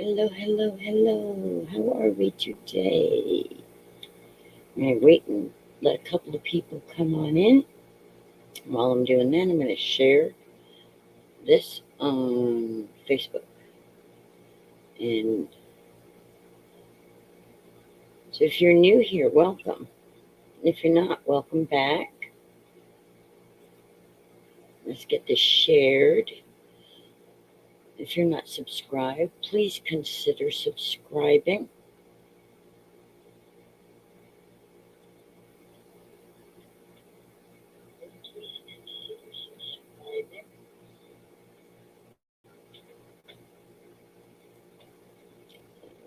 Hello, hello, hello. How are we today? I'm waiting. Let a couple of people come on in. While I'm doing that, I'm going to share this on Facebook. And so if you're new here, welcome. If you're not, welcome back. Let's get this shared. If you're not subscribed, please consider subscribing.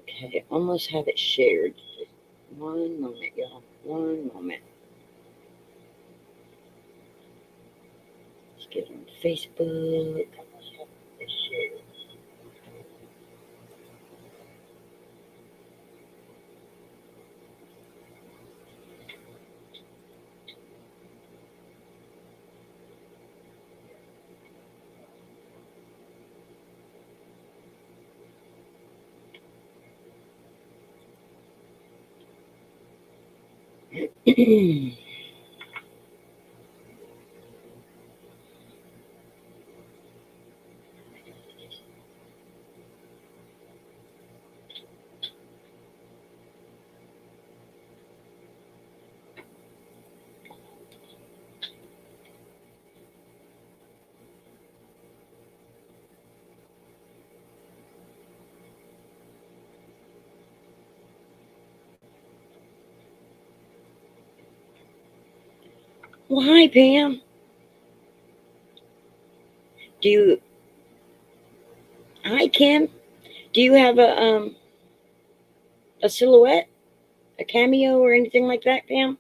Okay, almost have it shared. One moment, y'all. One moment. Let's get on Facebook. Well, hi, Pam. Do you? Hi, Kim. Do you have a silhouette, a cameo, or anything like that, Pam?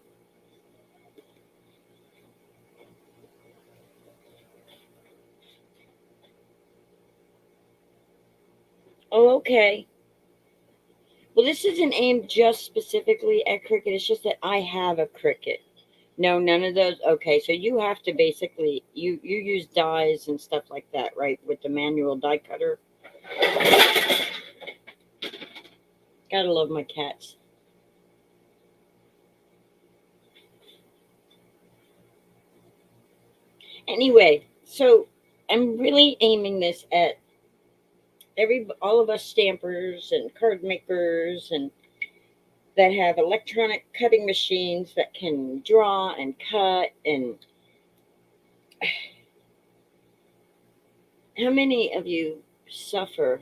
Oh, okay. Well, this isn't aimed just specifically at Cricut. It's just that I have a Cricut. No, none of those. Okay, so you have to basically you use dies and stuff like that, right? With the manual die cutter. Gotta love my cats. Anyway, so I'm really aiming this at all of us stampers and card makers and that have electronic cutting machines that can draw and cut. And how many of you suffer?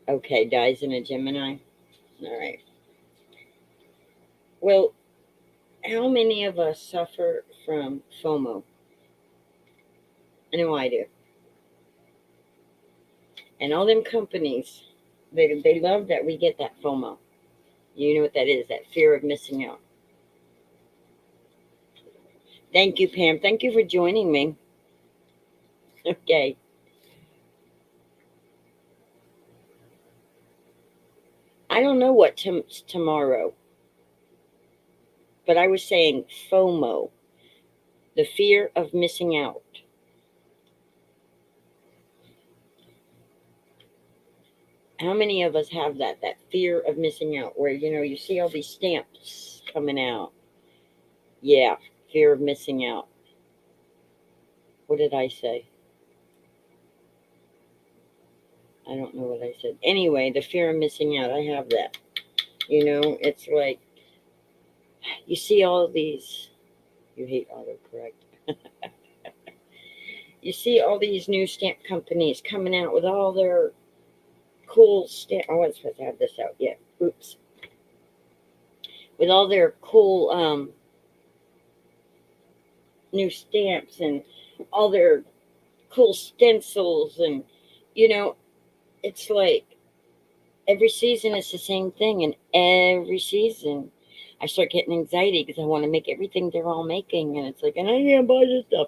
Okay, dies in a Gemini. All right. Well, how many of us suffer from FOMO? I know I do. And all them companies, they love that we get that FOMO. You know what that is, that fear of missing out. Thank you, Pam. Thank you for joining me. Okay. I don't know what tomorrow, but I was saying FOMO, the fear of missing out. How many of us have that fear of missing out where you see all these stamps coming out? Yeah, fear of missing out. What did I say? I don't know what I said. Anyway, the fear of missing out, I have that. It's like you see all these, you hate autocorrect. You see all these new stamp companies coming out with all their cool stamp. I wasn't supposed to have this out yet. Oops. With all their cool new stamps and all their cool stencils. And you know it's like every season it's the same thing, and every season I start getting anxiety because I want to make everything they're all making, and it's like, and I can't buy this stuff.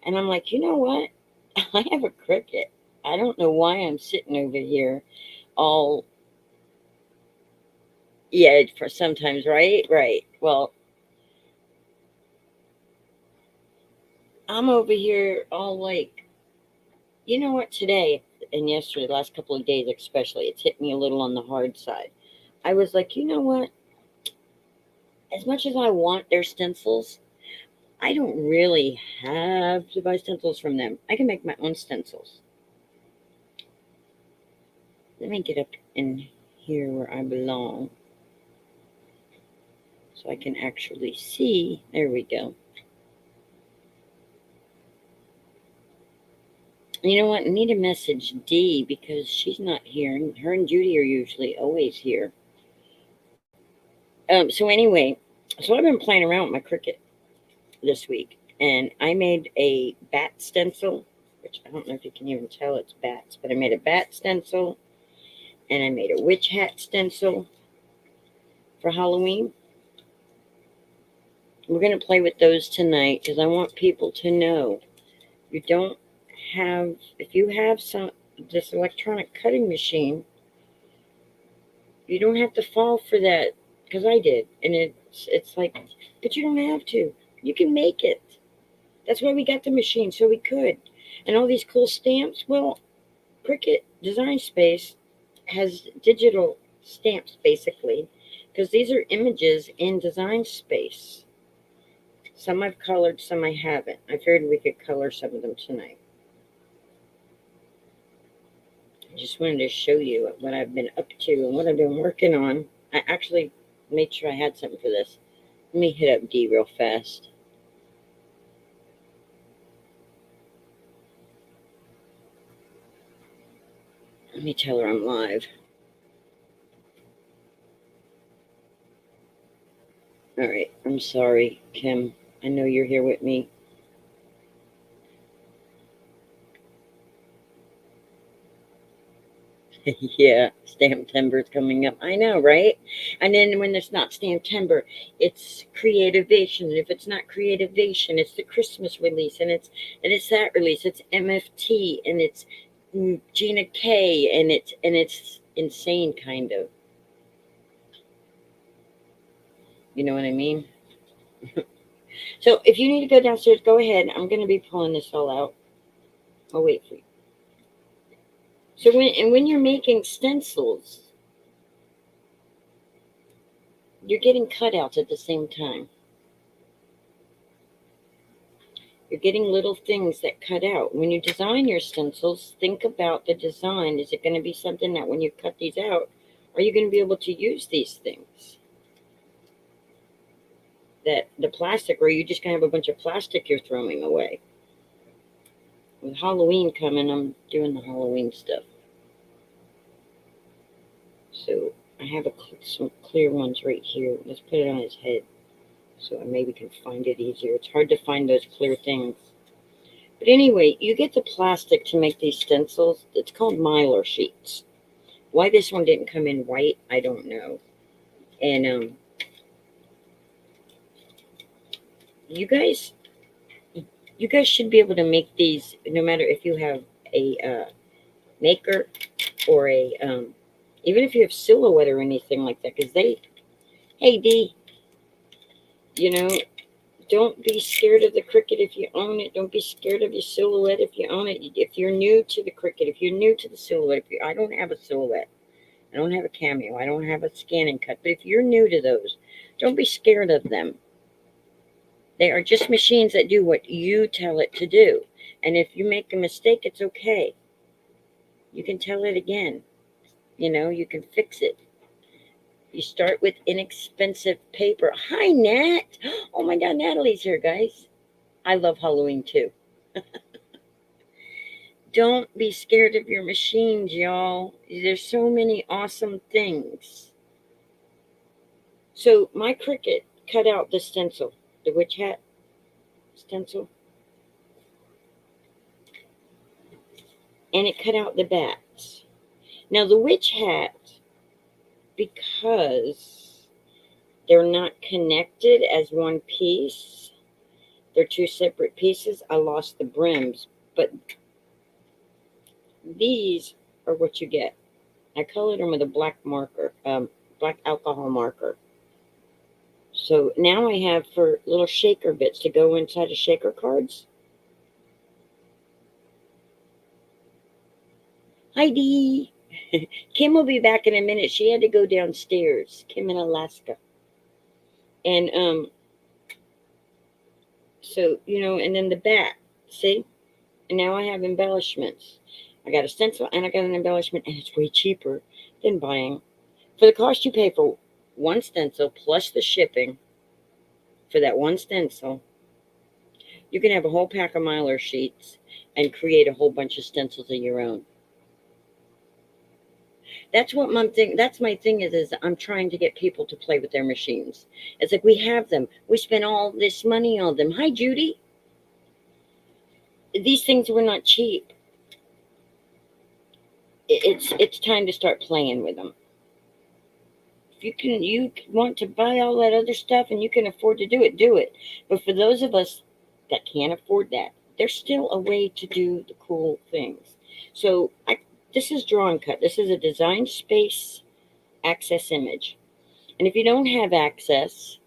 And I'm like, you know what? I have a Cricut. I don't know why I'm sitting over here all, yeah, for sometimes, right. Well, I'm over here all like, you know what, today and yesterday, the last couple of days especially, it's hit me a little on the hard side. I was like, you know what? As much as I want their stencils, I don't really have to buy stencils from them. I can make my own stencils. Let me get up in here where I belong so I can actually see. There we go. You know what? I need to message Dee because she's not here. And her and Judy are usually always here. So anyway, so I've been playing around with my Cricut this week, and I made a bat stencil, which I don't know if you can even tell it's bats, but I made a bat stencil, and I made a witch hat stencil for Halloween. We're going to play with those tonight because I want people to know you don't have, if you have this electronic cutting machine, you don't have to fall for that, because I did, and it's like, but you don't have to. You can make it. That's why we got the machine, so we could. And all these cool stamps. Well, Cricut Design Space has digital stamps basically, because these are images in Design Space. Some I've colored, some I haven't. I figured we could color some of them tonight. I just wanted to show you what I've been up to and what I've been working on. I actually made sure I had something for this. Let me hit up Dee real fast. Let me tell her I'm live. All right. I'm sorry, Kim. I know you're here with me. Yeah, stamp timber is coming up. I know, right? And then when it's not stamp timber, it's creativation. And if it's not creativation, it's the Christmas release, and it's that release. It's MFT, and it's Gina K, and it's insane, kind of. You know what I mean? So if you need to go downstairs, go ahead. I'm going to be pulling this all out. I'll wait for you. So when you're making stencils, you're getting cutouts at the same time. You're getting little things that cut out. When you design your stencils, think about the design. Is it going to be something that when you cut these out, are you going to be able to use these things? That the plastic, or are you just going to have a bunch of plastic you're throwing away? With Halloween coming, I'm doing the Halloween stuff. So I have some clear ones right here. Let's put it on his head so I maybe can find it easier. It's hard to find those clear things. But anyway, you get the plastic to make these stencils. It's called Mylar sheets. Why this one didn't come in white, I don't know. And you guys should be able to make these no matter if you have a maker or a even if you have Sillhoutte or anything like that, because hey Dee, you know, don't be scared of the Cricut if you own it. Don't be scared of your Sillhoutte if you own it. If you're new to the Cricut, if you're new to the Sillhoutte, I don't have a Sillhoutte, I don't have a Cameo, I don't have a Scan and Cut, but if you're new to those, don't be scared of them. They are just machines that do what you tell it to do. And if you make a mistake, it's okay. You can tell it again. You know, you can fix it. You start with inexpensive paper. Hi, Nat. Oh my God, Natalie's here, guys. I love Halloween too. Don't be scared of your machines, y'all. There's so many awesome things. So my Cricut cut out the stencil, the witch hat stencil, and it cut out the bats. Now the witch hat, because they're not connected as one piece, they're two separate pieces, I lost the brims, but these are what you get. I colored them with a black marker, black alcohol marker. So now I have for little shaker bits to go inside of shaker cards. Heidi. Kim will be back in a minute. She had to go downstairs. Kim in Alaska. And so, and then the back. See? And now I have embellishments. I got a stencil and I got an embellishment, and it's way cheaper than buying. For the cost you pay for one stencil plus the shipping for that one stencil, you can have a whole pack of Mylar sheets and create a whole bunch of stencils of your own. That's what my thing. That's my thing is I'm trying to get people to play with their machines. It's like we have them. We spend all this money on them. Hi, Judy. These things were not cheap. It's time to start playing with them. If you want to buy all that other stuff and you can afford to do it, do it. But for those of us that can't afford that, there's still a way to do the cool things. So this is Draw and Cut. This is a design space access image. And if you don't have access,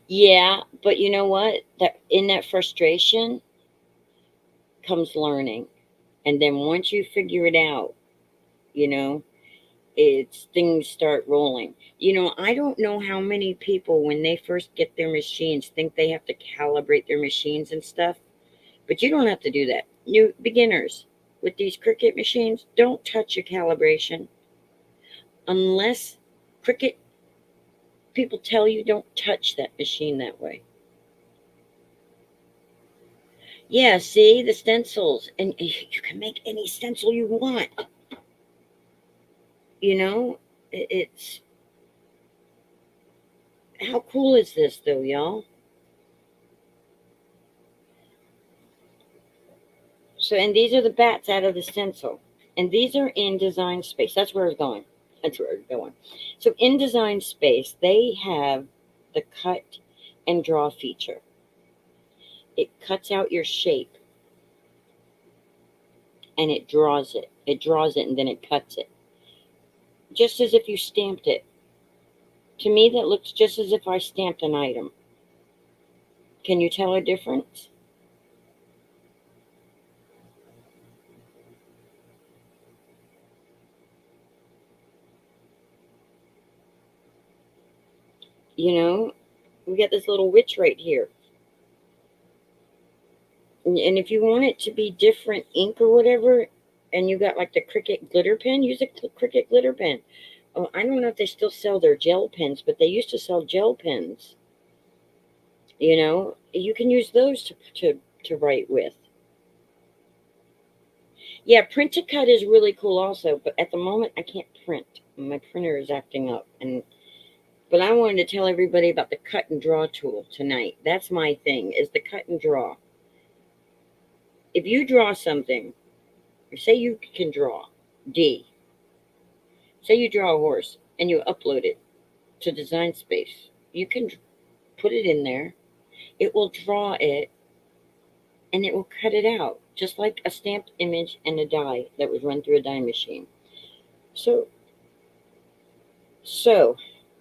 yeah, but you know what? That in that frustration comes learning. And then once you figure it out, you know, it's things start rolling. I don't know how many people when they first get their machines think they have to calibrate their machines and stuff, but you don't have to do that. New beginners with these Cricut machines, don't touch your calibration unless Cricut people tell you don't touch that machine that way. Yeah, see the stencils, and you can make any stencil you want. You know, it's how cool is this though, y'all? So, and these are the bats out of the stencil, and these are in design space. That's where it's going. That's where it's going. So, in design space, they have the cut and draw feature. It cuts out your shape and it draws it. It draws it and then it cuts it, just as if you stamped it. To me, that looks just as if I stamped an item. Can you tell a difference? You know, we got this little witch right here. And if you want it to be different ink or whatever, and you got like the Cricut glitter pen, use a Cricut glitter pen. Oh, I don't know if they still sell their gel pens, but they used to sell gel pens. You can use those to write with. Yeah, print to cut is really cool also, but at the moment I can't print. My printer is acting up, but I wanted to tell everybody about the cut and draw tool tonight. That's my thing, is the cut and draw. If you draw something, say you can draw D, say you draw a horse and you upload it to Design Space, you can put it in there. It will draw it and it will cut it out, just like a stamped image and a die that was run through a die machine. So, so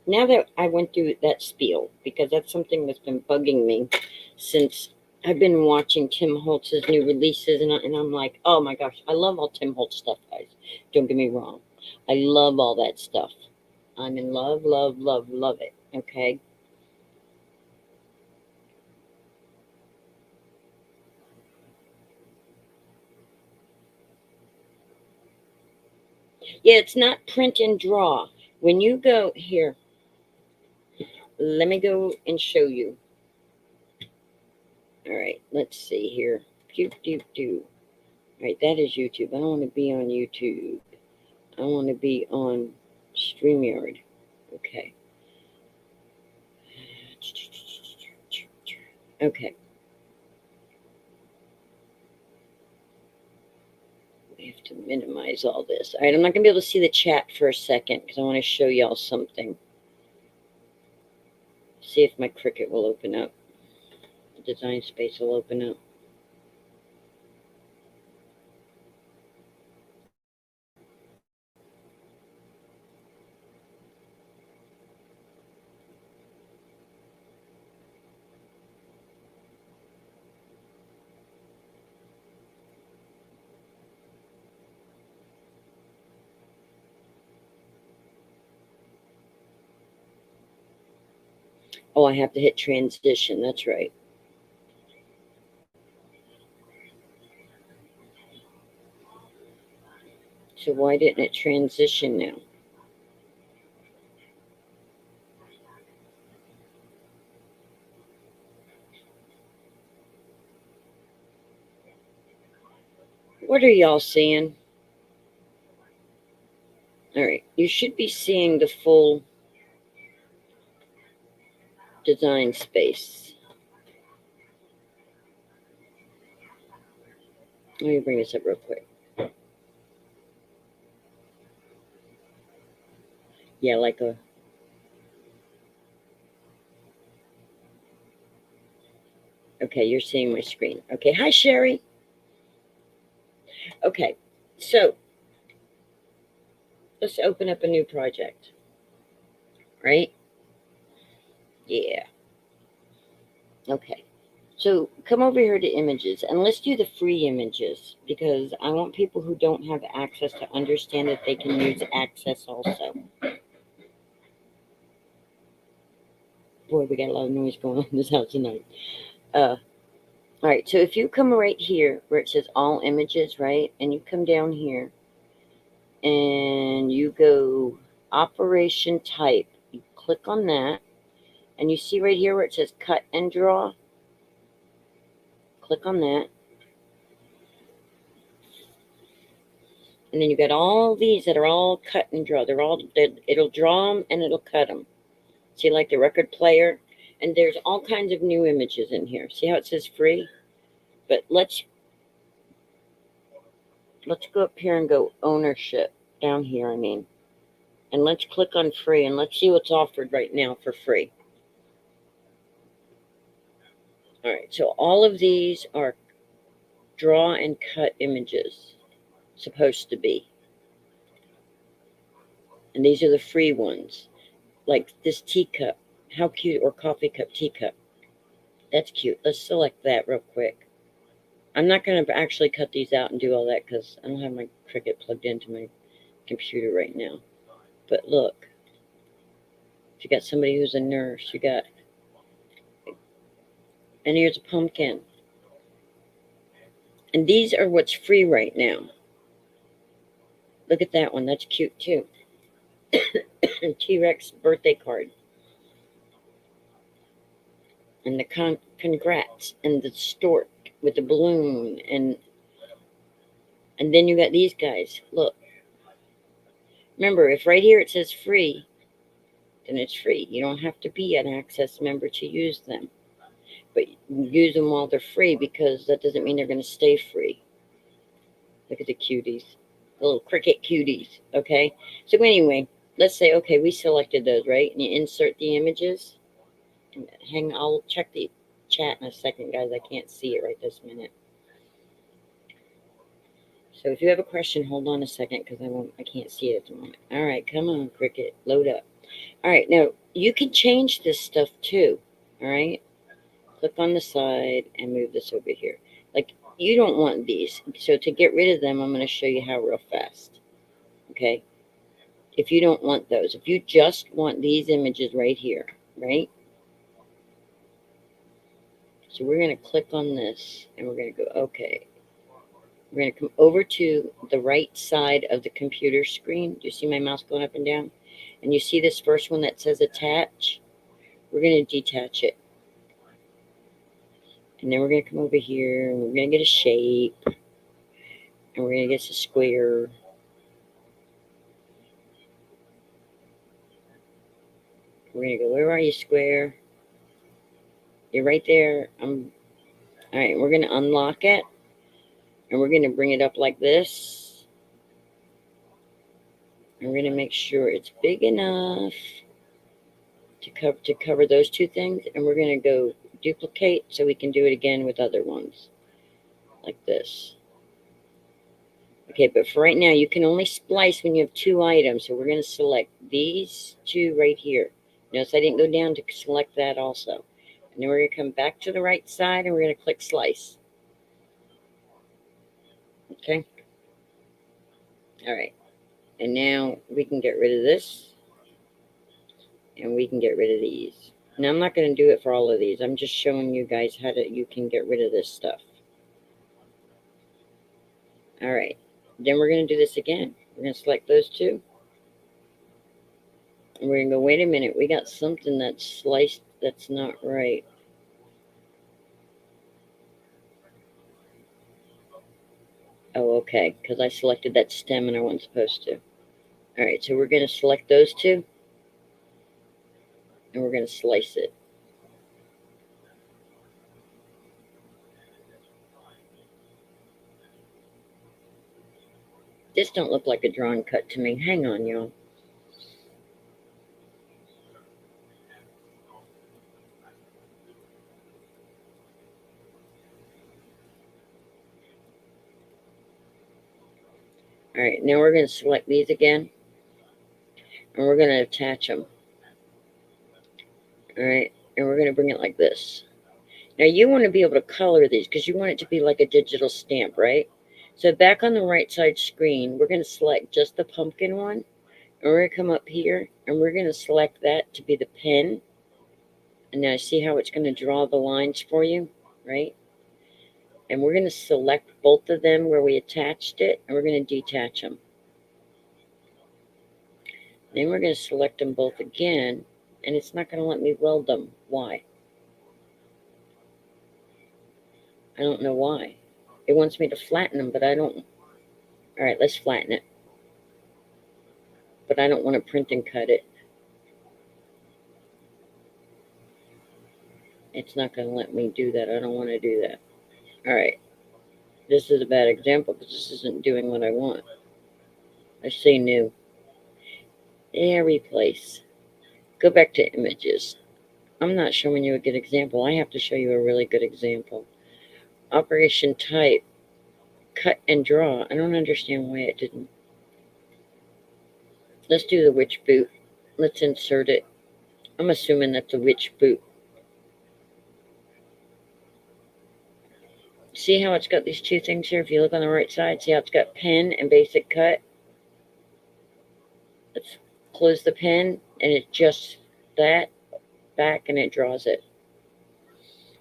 now that I went through that spiel, because that's something that's been bugging me since I've been watching Tim Holtz's new releases, and I'm like, oh my gosh, I love all Tim Holtz stuff, guys. Don't get me wrong. I love all that stuff. I'm in love, love, love, love it. Okay. Yeah, it's not print and draw. When you go here, let me go and show you. All right, let's see here. Doop, doop, doop. All right, that is YouTube. I don't want to be on YouTube. I want to be on StreamYard. Okay. Okay. We have to minimize all this. All right, I'm not going to be able to see the chat for a second because I want to show y'all something. See if my Cricut will open up. The design space will open up. Oh, I have to hit transition. That's right. So why didn't it transition now? What are y'all seeing? All right, you should be seeing the full design space. Let me bring this up real quick. Yeah, like a... Okay, you're seeing my screen. Okay, hi, Sherry. Okay, so let's open up a new project, right? Yeah. Okay. So come over here to images and let's do the free images because I want people who don't have access to understand that they can use access also. Boy, we got a lot of noise going on in this house tonight. All right, so if you come right here where it says all images, right? And you come down here and you go operation type, you click on that and you see right here where it says cut and draw. Click on that. And then you got all these that are all cut and draw. It'll draw them and it'll cut them. See, like the record player, and there's all kinds of new images in here. See how it says free? But let's go up here and go ownership down here. I mean, and let's click on free and let's see what's offered right now for free. All right, so all of these are draw and cut images, supposed to be, and these are the free ones. Like this teacup, how cute, or coffee cup teacup. That's cute. Let's select that real quick. I'm not going to actually cut these out and do all that because I don't have my Cricut plugged into my computer right now. But look, if you got somebody who's a nurse, you got, and here's a pumpkin. And these are what's free right now. Look at that one. That's cute too. T-Rex birthday card. And the congrats and the stork with the balloon and then you got these guys. Look. Remember, if right here it says free, then it's free. You don't have to be an Access member to use them. But use them while they're free because that doesn't mean they're going to stay free. Look at the cuties. The little Cricut cuties, okay? So anyway, let's say, okay, we selected those, right? And you insert the images. And I'll check the chat in a second, guys. I can't see it right this minute. So if you have a question, hold on a second because I can't see it at the moment. All right, come on, Cricut, load up. All right, now you can change this stuff too. All right, click on the side and move this over here. Like you don't want these, so to get rid of them, I'm going to show you how real fast. Okay, if you don't want those, if you just want these images right here, right? So we're going to click on this and we're going to go, okay. We're going to come over to the right side of the computer screen. Do you see my mouse going up and down? And you see this first one that says attach? We're going to detach it. And then we're going to come over here and we're going to get a shape. And we're going to get a square. We're going to go, where are you, square? You're right there. All right, we're going to unlock it. And we're going to bring it up like this. And we're going to make sure it's big enough to cover those two things. And we're going to go duplicate so we can do it again with other ones. Like this. Okay, but for right now, you can only splice when you have two items. So we're going to select these two right here. Notice I didn't go down to select that also. And then we're going to come back to the right side and we're going to click slice. Okay. All right. And now we can get rid of this. And we can get rid of these. Now, I'm not going to do it for all of these. I'm just showing you guys how you can get rid of this stuff. All right. Then we're going to do this again. We're going to select those two. And we're going to go, wait a minute. We got something that's sliced that's not right. Oh, okay. Because I selected that stem and I wasn't supposed to. All right. So we're going to select those two. And we're going to slice it. This don't look like a drawn cut to me. Hang on, y'all. All right, now we're going to select these again. And we're going to attach them. All right, and we're going to bring it like this. Now you want to be able to color these because you want it to be like a digital stamp, right? So back on the right side screen, we're going to select just the pumpkin one. And we're going to come up here and we're going to select that to be the pen. And now see how it's going to draw the lines for you, right? And we're going to select both of them where we attached it, and we're going to detach them. Then we're going to select them both again, and it's not going to let me weld them. Why? I don't know why. It wants me to flatten them, but I don't. All right, let's flatten it. But I don't want to print and cut it. It's not going to let me do that. I don't want to do that. All right. This is a bad example because this isn't doing what I want. I say new. Yeah, replace. Go back to images. I'm not showing you a good example. I have to show you a really good example. Operation type. Cut and draw. I don't understand why it didn't. Let's do the witch boot. Let's insert it. I'm assuming that's a witch boot. See how it's got these two things here? If you look on the right side, see how it's got pen and basic cut? Let's close the pen and it just that back and it draws it.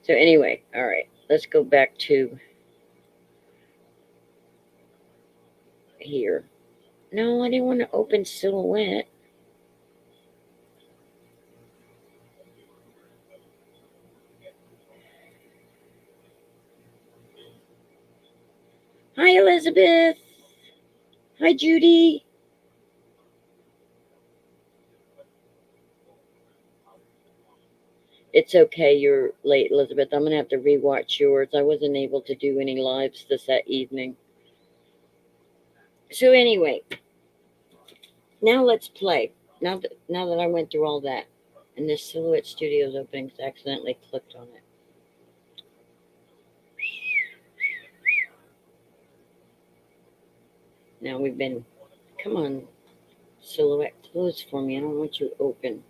So anyway, all right, let's go back to here. No, I didn't want to open Silhouette. Hi, Elizabeth. Hi, Judy. It's okay, you're late, Elizabeth. I'm going to have to rewatch yours. I wasn't able to do any lives that evening. So anyway, now let's play. Now that I went through all that, and this Silhouette Studios opening accidentally clicked on it. Now we've been, come on, Silhouette, close for me. I don't want you open.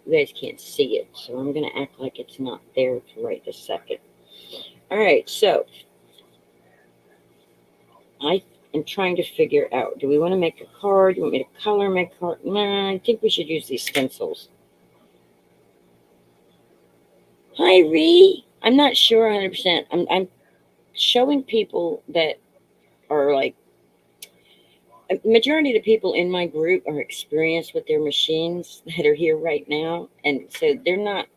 You guys can't see it, so I'm going to act like it's not there for right this second. All right, so I am trying to figure out, do we want to make a card? Do you want me to color my card? Nah, I think we should use these stencils. Hi, Ree. I'm not sure 100%. I'm showing people that are like, a majority of the people in my group are experienced with their machines that are here right now. And so they're not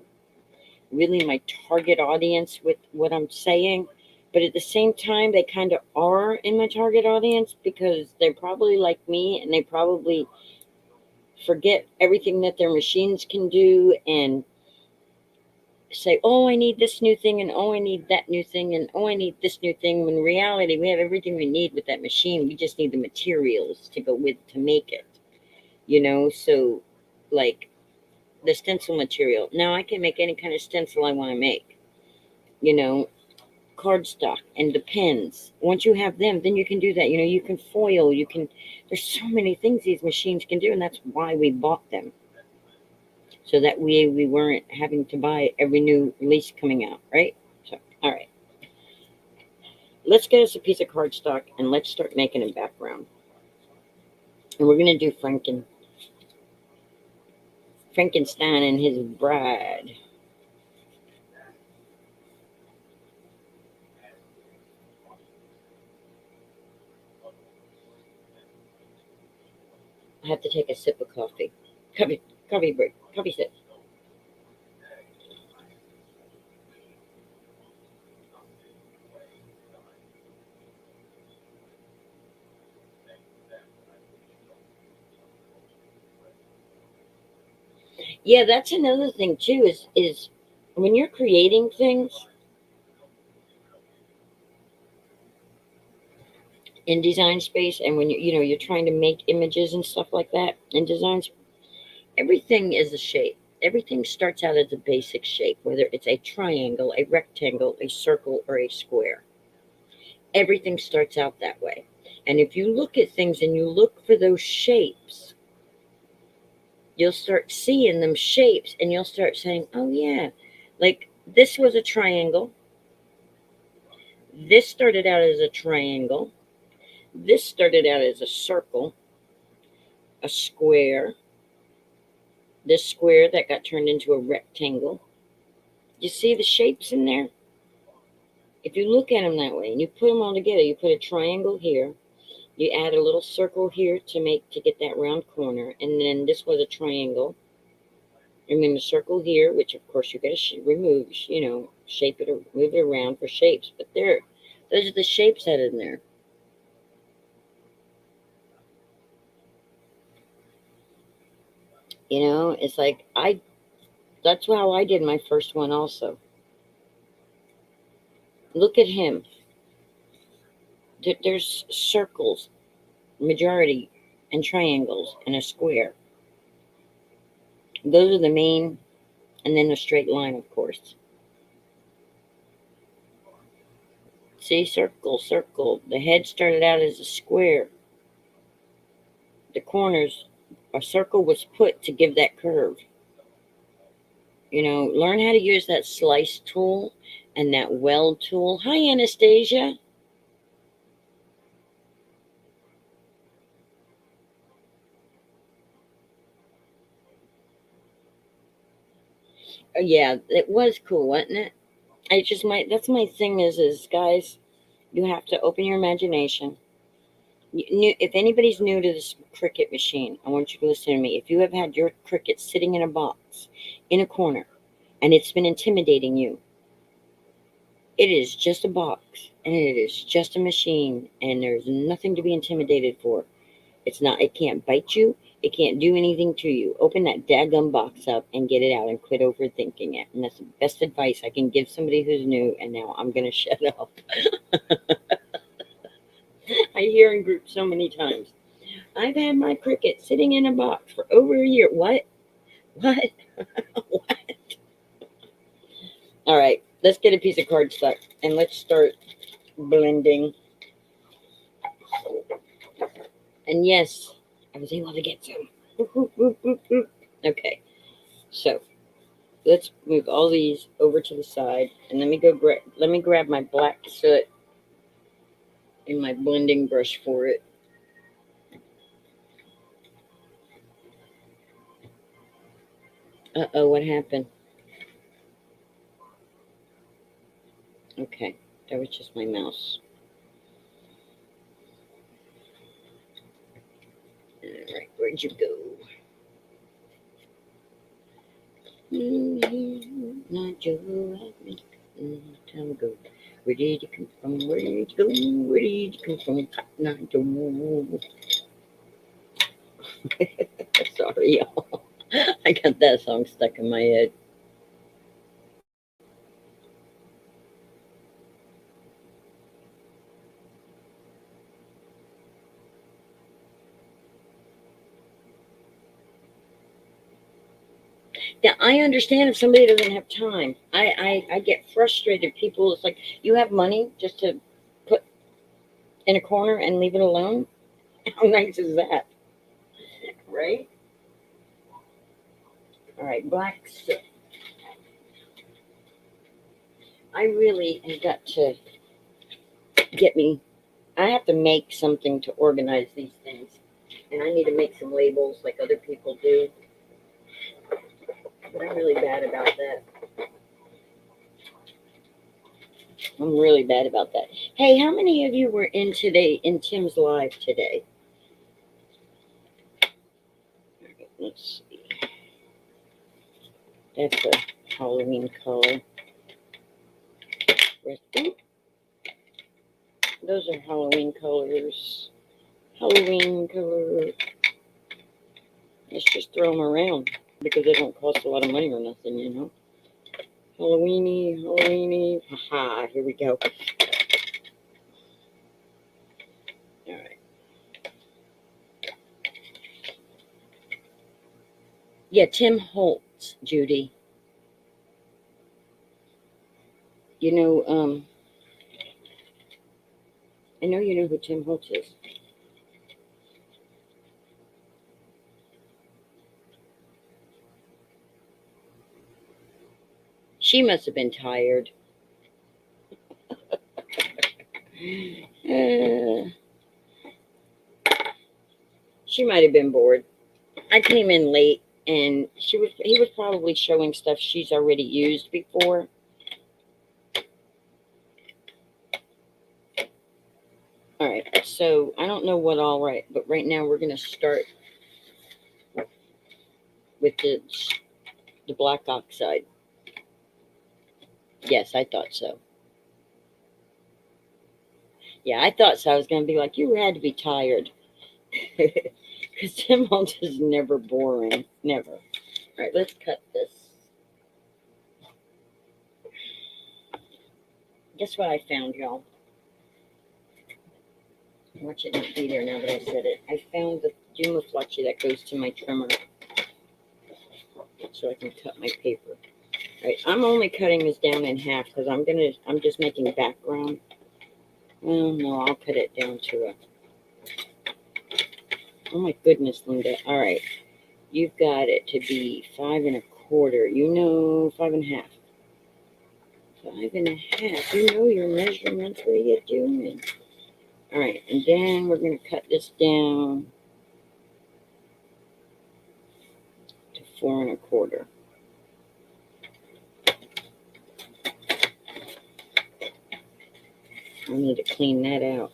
really my target audience with what I'm saying. But at the same time, they kind of are in my target audience because they're probably like me and they probably forget everything that their machines can do and say, oh, I need this new thing, and oh, I need that new thing, and oh, I need this new thing. When in reality, we have everything we need with that machine. We just need the materials to go with to make it, you know? So, like the stencil material. Now, I can make any kind of stencil I want to make, you know, cardstock and the pens. Once you have them, then you can do that. You know, you can foil, you can, there's so many things these machines can do, and that's why we bought them. So that we weren't having to buy every new release coming out, right? So, all right. Let's get us a piece of cardstock and let's start making a background. And we're going to do Frankenstein and his bride. I have to take a sip of coffee. Coffee break. Coffee sip. Yeah, that's another thing too. Is when you're creating things in design space, and when you're trying to make images and stuff like that in designs, everything is a shape. Everything starts out as a basic shape, whether it's a triangle, a rectangle, a circle, or a square. Everything starts out that way. And if you look at things and you look for those shapes, you'll start seeing them shapes and you'll start saying, oh, yeah, like this was a triangle. This started out as a triangle. This started out as a circle, a square, this square that got turned into a rectangle. You see the shapes in there? If you look at them that way and you put them all together, you put a triangle here, you add a little circle here to get that round corner, and then this was a triangle, and then the circle here, which of course you got to remove, shape it or move it around for shapes. But those are the shapes that are in there. It's like that's how I did my first one also. Look at him. There's circles, majority, and triangles, and a square. Those are the main, and then a straight line, of course. See, circle, circle. The head started out as a square. The corners, a circle was put to give that curve. Learn how to use that slice tool and that weld tool. Hi, Anastasia. Yeah, it was cool, wasn't it? That's my thing is guys, you have to open your imagination. If anybody's new to this Cricut machine, I want you to listen to me. If you have had your Cricut sitting in a box in a corner and it's been intimidating you, it is just a box and it is just a machine and there's nothing to be intimidated for. It can't bite you. It can't do anything to you. Open that daggum box up and get it out and quit overthinking it. And that's the best advice I can give somebody who's new. And now I'm going to shut up. I hear in groups so many times. I've had my Cricut sitting in a box for over a year. What? What? What? All right, let's get a piece of cardstock and let's start blending. And yes, I was able to get some. Okay, so let's move all these over to the side, and let me grab my black soot and my blending brush for it. Uh-oh, what happened? Okay, that was just my mouse. All right, where'd you go? Not your time ago. Where did you come from? Where did you go? Where did you come from? Cotton Eye Joe. Sorry, y'all. I got that song stuck in my head. Now I understand if somebody doesn't have time. I get frustrated. People, it's like you have money just to put in a corner and leave it alone. How nice is that, right? All right, black soot. I really have got to get me. I have to make something to organize these things. And I need to make some labels like other people do. But I'm really bad about that. I'm really bad about that. Hey, how many of you were in today, in Tim's live today? All right, let's see. That's a Halloween color. Ooh, those are Halloween colors. Halloween color. Let's just throw them around because they don't cost a lot of money or nothing, you know. Halloweeny, Halloweeny. Haha, here we go. All right. Yeah, Tim Holtz, Judy. You know, I know you know who Tim Holtz is. She must have been tired. Uh, she might have been bored. I came in late and he was probably showing stuff she's already used before. All right, so I don't know what all right, but right now we're gonna start with the black oxide. Yes, I thought so. Yeah, I thought so. I was gonna be like, you had to be tired. Because Tim Holtz is never boring. Never. All right, let's cut this. Guess what I found, y'all? Watch it not be there now that I said it. I found the Juma Fletcher that goes to my trimmer so I can cut my paper. All right, I'm only cutting this down in half because I'm just making background. Well, no, I'll cut it down to a. Oh my goodness, Linda. All right, you've got it to be 5 1/4. You know, 5 1/2. 5 1/2. You know your measurements. What are you doing? All right, and then we're going to cut this down to 4 1/4. I need to clean that out.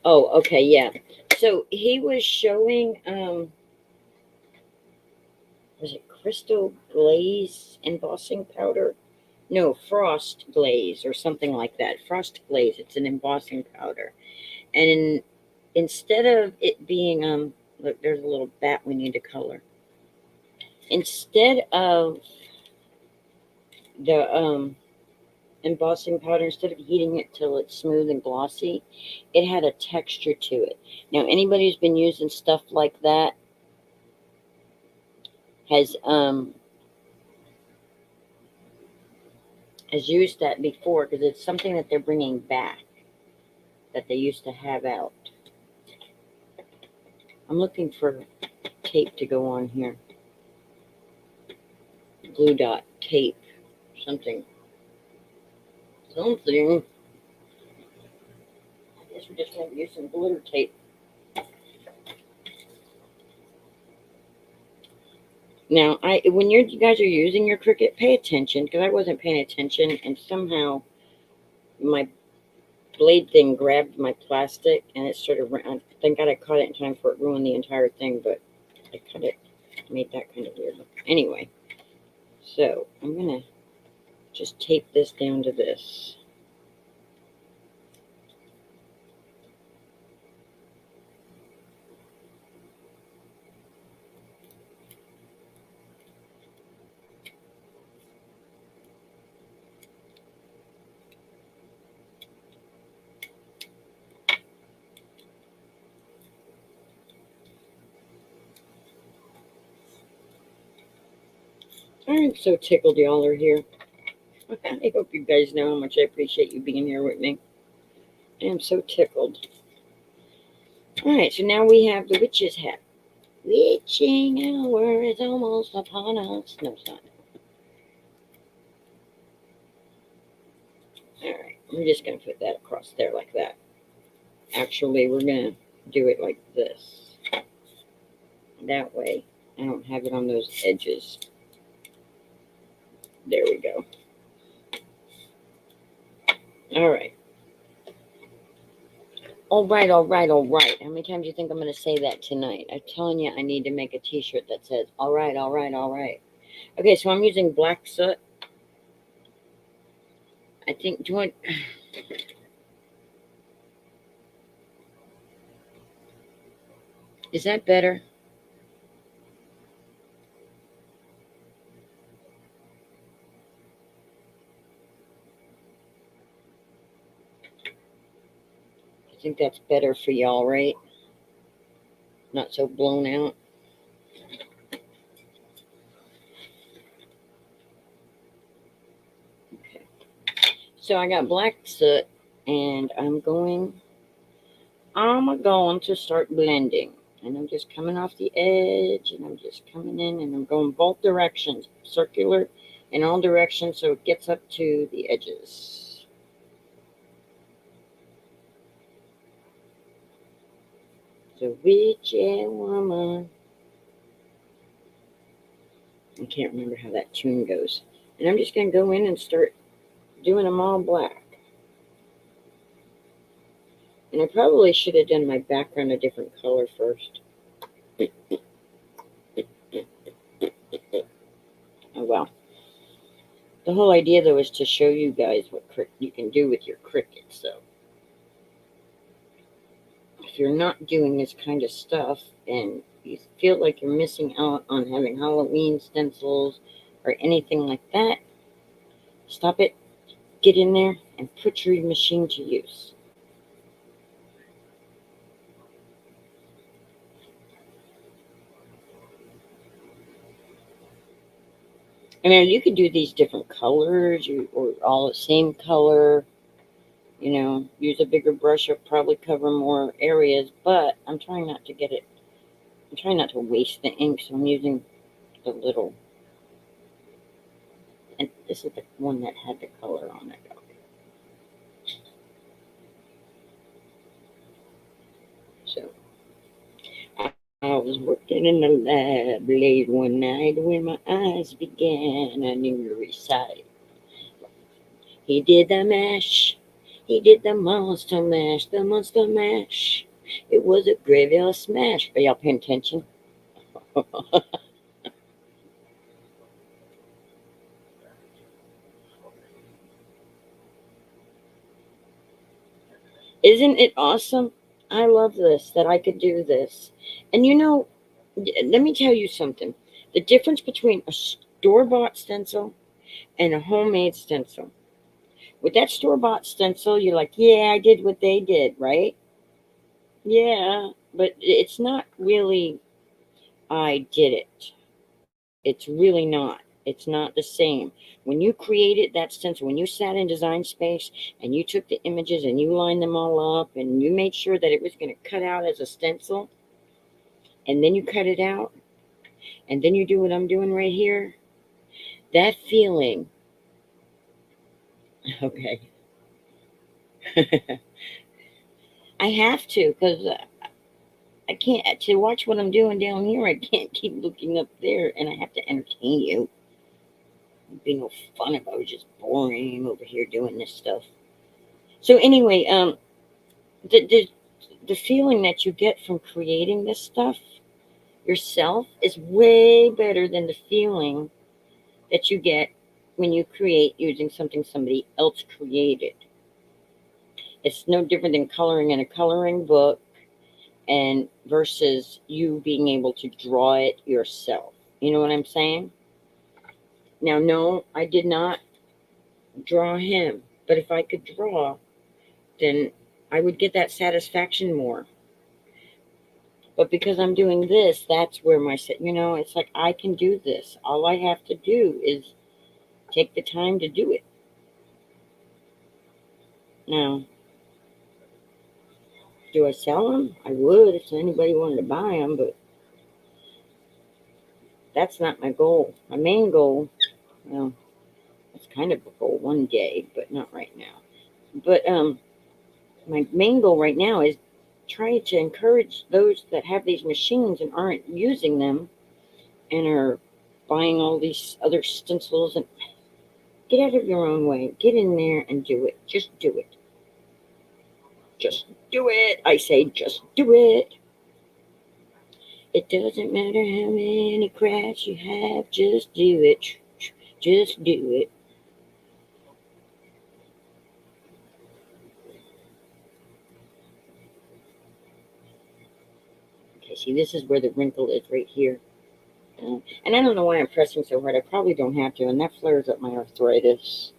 Oh, okay, yeah. So he was showing, was it crystal glaze embossing powder? No, frost glaze or something like that. Frost glaze. It's an embossing powder, and instead of it being look, there's a little bat we need to color. Instead of the embossing powder, instead of heating it till it's smooth and glossy, it had a texture to it. Now, anybody who's been using stuff like that has used that before because it's something that they're bringing back that they used to have out. I'm looking for tape to go on here. Glue dot tape, something. I guess we just won't use some glitter tape. Now, when you guys are using your Cricut, pay attention because I wasn't paying attention, and somehow my blade thing grabbed my plastic, and it sort of. Thank God I caught it in time for it ruined the entire thing, but I cut it, made that kind of weird. Anyway, so I'm gonna just tape this down to this. I'm so tickled y'all are here. I hope you guys know how much I appreciate you being here with me. I am so tickled. All right, so now we have the witch's hat. Witching hour is almost upon us. No, it's not. All right, I'm just going to put that across there like that. Actually, we're going to do it like this. That way, I don't have it on those edges. There we go. All right. All right, all right, all right. How many times do you think I'm going to say that tonight? I'm telling you, I need to make a t-shirt that says, all right, all right, all right. Okay, so I'm using black soot. I think, do you want... Is that better? I think that's better for y'all, right? Not so blown out. Okay. So I got black soot, and I'm going to start blending. And I'm just coming off the edge, and I'm just coming in, and I'm going both directions, circular in all directions, so it gets up to the edges. So witchy woman. I can't remember how that tune goes. And I'm just going to go in and start doing them all black. And I probably should have done my background a different color first. Oh well. The whole idea though is to show you guys what you can do with your Cricut. So if you're not doing this kind of stuff and you feel like you're missing out on having Halloween stencils or anything like that, stop it, get in there, and put your machine to use. I mean, you could do these different colors or all the same color. You know, use a bigger brush. It'll probably cover more areas, but I'm trying not to get it. I'm trying not to waste the ink, so I'm using the little. And this is the one that had the color on it. So I was working in the lab late one night when my eyes began anew to recite. He did the mash. He did the monster mash. The monster mash. It was a graveyard smash. Are y'all paying attention? Isn't it awesome? I love this, that I could do this. And you know, let me tell you something. The difference between a store bought stencil and a homemade stencil. With that store bought stencil, you're like, yeah, I did what they did, right? Yeah, but it's not really, I did it. It's really not. It's not the same. When you created that stencil, when you sat in design space and you took the images and you lined them all up and you made sure that it was going to cut out as a stencil, and then you cut it out, and then you do what I'm doing right here, that feeling, okay. I have to because I can't, to watch what I'm doing down here, I can't keep looking up there, and I have to entertain you. It'd be no fun if I was just boring over here doing this stuff. So anyway, the, the the feeling that you get from creating this stuff yourself is way better than the feeling that you get when you create using something somebody else created. It's no different than coloring in a coloring book and versus you being able to draw it yourself. You know what I'm saying? Now, no, I did not draw him, but if I could draw, then I would get that satisfaction more. But because I'm doing this, that's where it's like I can do this. All I have to do is take the time to do it. Now, do I sell them? I would if anybody wanted to buy them, but that's not my goal. My main goal, well, it's kind of a goal one day, but not right now. But my main goal right now is trying to encourage those that have these machines and aren't using them and are buying all these other stencils, and get out of your own way. Get in there and do it. Just do it. Just do it. I say just do it. It doesn't matter how many crafts you have, just do it. Just do it. Okay, see, this is where the wrinkle is right here. And I don't know why I'm pressing so hard. I probably don't have to, and that flares up my arthritis.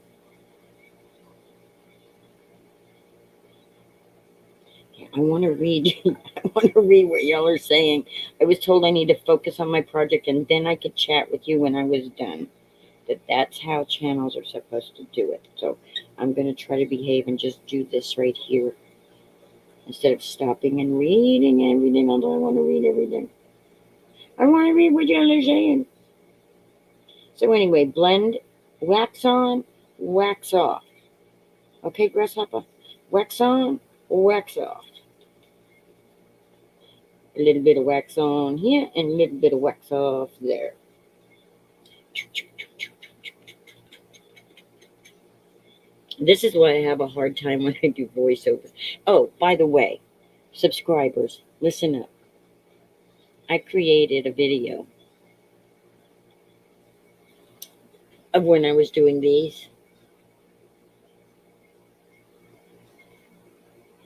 I want to read. I want to read what y'all are saying. I was told I need to focus on my project, and then I could chat with you when I was done. That's how channels are supposed to do it. So I'm going to try to behave and just do this right here instead of stopping and reading everything. Although I want to read everything, I want to read what y'all are saying. So anyway, blend, wax on, wax off. Okay, grasshopper, wax on, wax off. A little bit of wax on here and a little bit of wax off there. This is why I have a hard time when I do voiceovers. Oh, by the way, subscribers, listen up. I created a video of when I was doing these.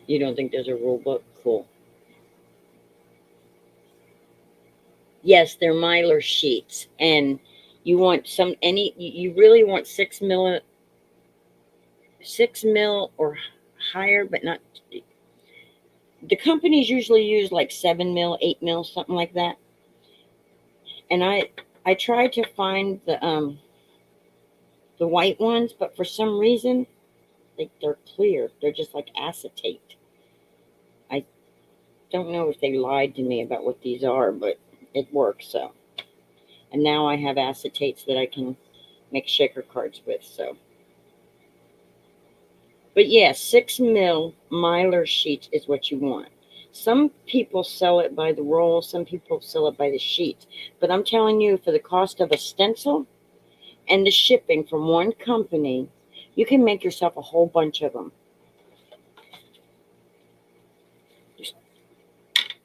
You don't think there's a rule book? Cool. Yes, they're Mylar sheets, and you want you really want 6 mil or higher, but not. The companies usually use like 7 mil, 8 mil, something like that. And I tried to find the white ones, but for some reason they're clear. They're just like acetate. I don't know if they lied to me about what these are, but it works. So, and now I have acetates that I can make shaker cards with. So, but yeah, 6 mil Mylar sheets is what you want. Some people sell it by the roll, some people sell it by the sheet. But I'm telling you, for the cost of a stencil and the shipping from one company, you can make yourself a whole bunch of them.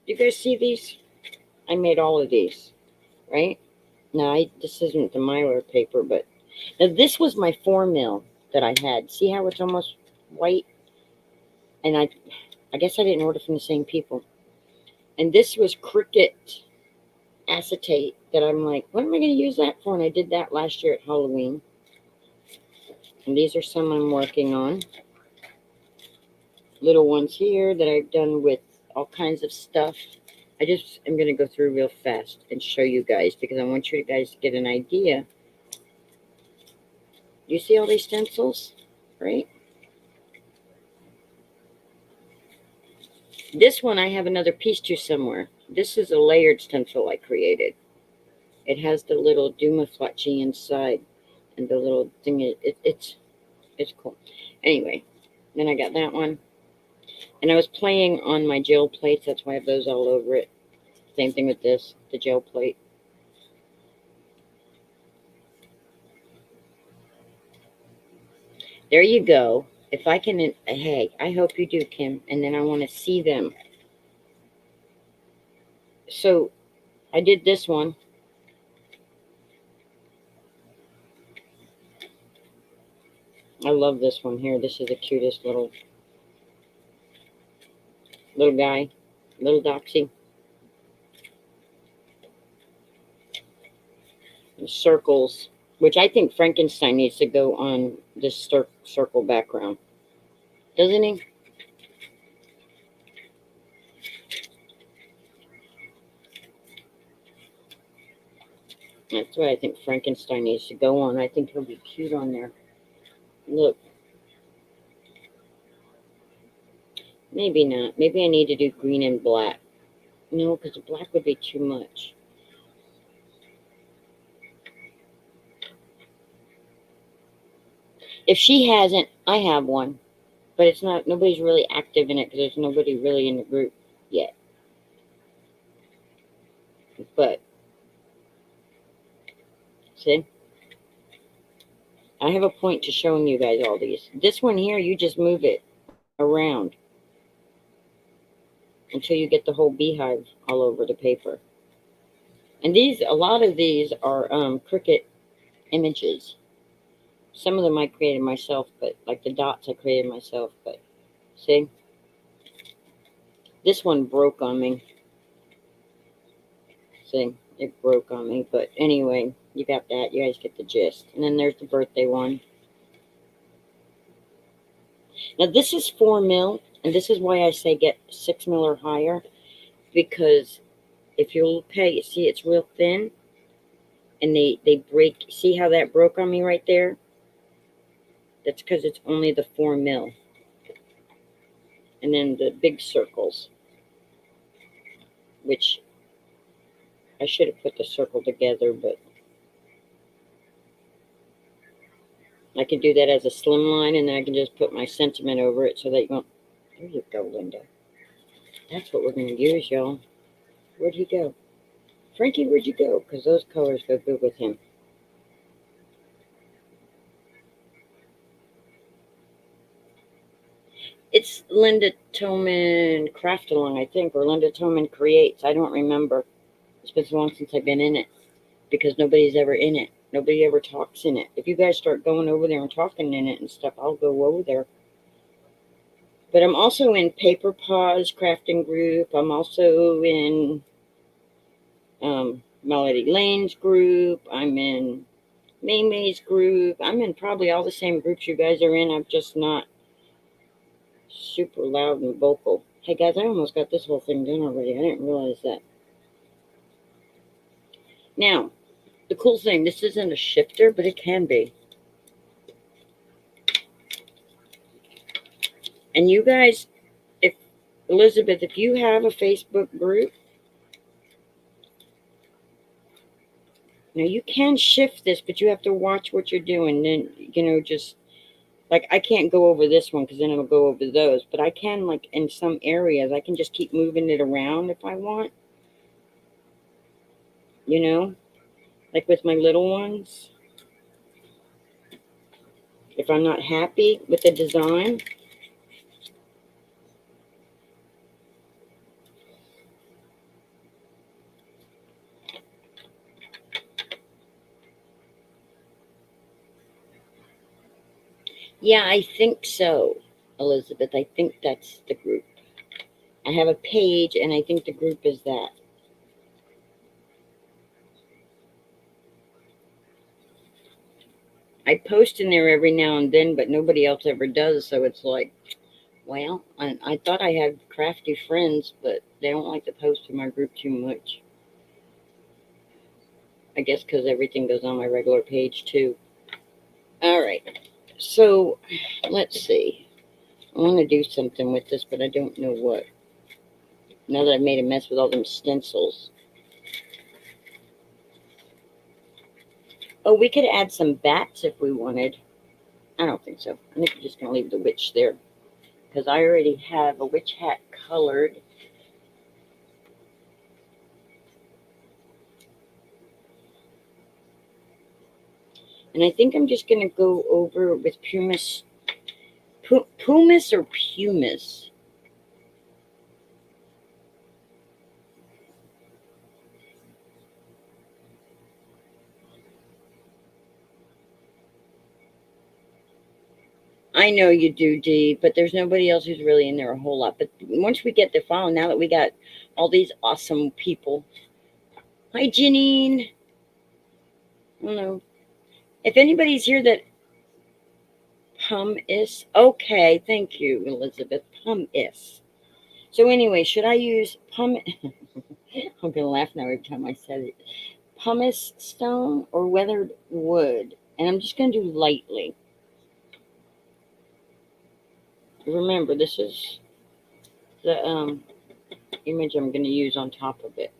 You guys see these? I made all of these, right? Now, this isn't the Mylar paper, but now this was my 4 mil that I had. See how it's almost white? And I guess I didn't order from the same people. And this was Cricut acetate that I'm like, what am I going to use that for? And I did that last year at Halloween. And these are some I'm working on. Little ones here that I've done with all kinds of stuff. I just am going to go through real fast and show you guys because I want you guys to get an idea. You see all these stencils, right? This one I have another piece to somewhere. This is a layered stencil I created. It has the little Dumaflachi inside and the little thing. It's cool. Anyway, then I got that one. And I was playing on my gel plates. That's why I have those all over it. Same thing with this, the gel plate. There you go. If I can, hey, I hope you do, Kim. And then I want to see them. So I did this one. I love this one here. This is the cutest little guy, little doxy. Circles, which I think Frankenstein needs to go on this circle background. Doesn't he? That's what I think Frankenstein needs to go on. I think he'll be cute on there. Look. Maybe not. Maybe I need to do green and black. No, because the black would be too much. If she hasn't, I have one. But it's not, nobody's really active in it because there's nobody really in the group yet. But, see, I have a point to showing you guys all these. This one here, you just move it around until you get the whole beehive all over the paper. And these, a lot of these are Cricut images. Some of them I created myself, but like the dots I created myself. But see, this one broke on me. See, it broke on me. But anyway, you got that. You guys get the gist. And then there's the birthday one. Now this is 4 mil, and this is why I say get 6 mil or higher, because if you'll pay, see it's real thin, and they break. See how that broke on me right there? That's because it's only the 4 mil. And then the big circles, which I should have put the circle together, but I can do that as a slim line, and then I can just put my sentiment over it so that you won't. There you go, Linda. That's what we're going to use, y'all. Where'd he go? Frankie, where'd you go? Because those colors go good with him. It's Linda Toman Craft Along, I think, or Linda Toman Creates. I don't remember. It's been so long since I've been in it because nobody's ever in it. Nobody ever talks in it. If you guys start going over there and talking in it and stuff, I'll go over there. But I'm also in Paper Paws Crafting Group. I'm also in Melody Lane's group. I'm in May's group. I'm in probably all the same groups you guys are in. I'm just not super loud and vocal. Hey guys, I almost got this whole thing done already. I didn't realize that. Now, the cool thing, this isn't a shifter, but it can be. And you guys, if Elizabeth, if you have a Facebook group, now you can shift this, but you have to watch what you're doing. Then, just like I can't go over this one because then it'll go over those. But I can, like in some areas, I can just keep moving it around if I want. Like with my little ones. If I'm not happy with the design, yeah, I think so, Elizabeth. I think that's the group. I have a page, and I think the group is that. I post in there every now and then, but nobody else ever does, so it's like, well, I thought I had crafty friends, but they don't like to post in my group too much. I guess because everything goes on my regular page, too. All right, so let's see. I want to do something with this, but I don't know what. Now that I've made a mess with all them stencils. Oh, we could add some bats if we wanted. I don't think so. I think we're just going to leave the witch there. Because I already have a witch hat colored. And I think I'm just going to go over with pumice. Pumice or pumice? I know you do, Dee, but there's nobody else who's really in there a whole lot. But once we get the file, now that we got all these awesome people. Hi, Janine. I don't know. If anybody's here that pumice. Okay, thank you, Elizabeth. Pumice. So anyway, should I use pumice? I'm going to laugh now every time I said it. Pumice stone or weathered wood? And I'm just going to do lightly. Remember, this is the image I'm going to use on top of it.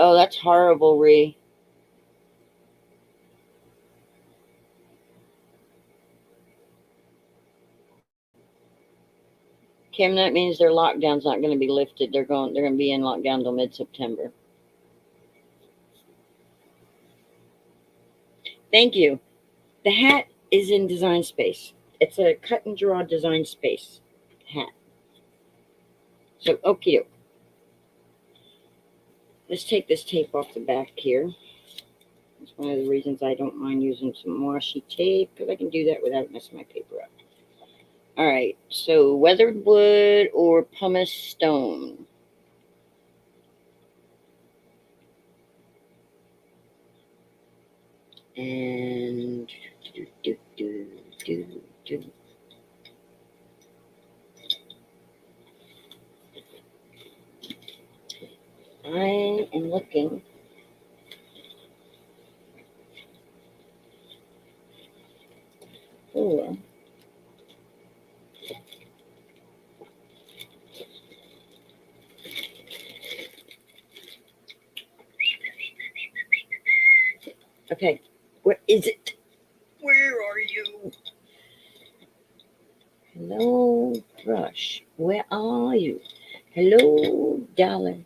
Oh, that's horrible, Ree. Kim, that means their lockdown's not going to be lifted. They're going to be in lockdown till mid-September. Thank you. The hat is in Design Space. It's a cut and draw Design Space hat. So, okay, let's take this tape off the back here. That's one of the reasons I don't mind using some washi tape, because I can do that without messing my paper up. All right, so weathered wood or pumice stone? And I am looking for okay, where is it? Where are you? Hello, brush. Where are you? Hello, darling.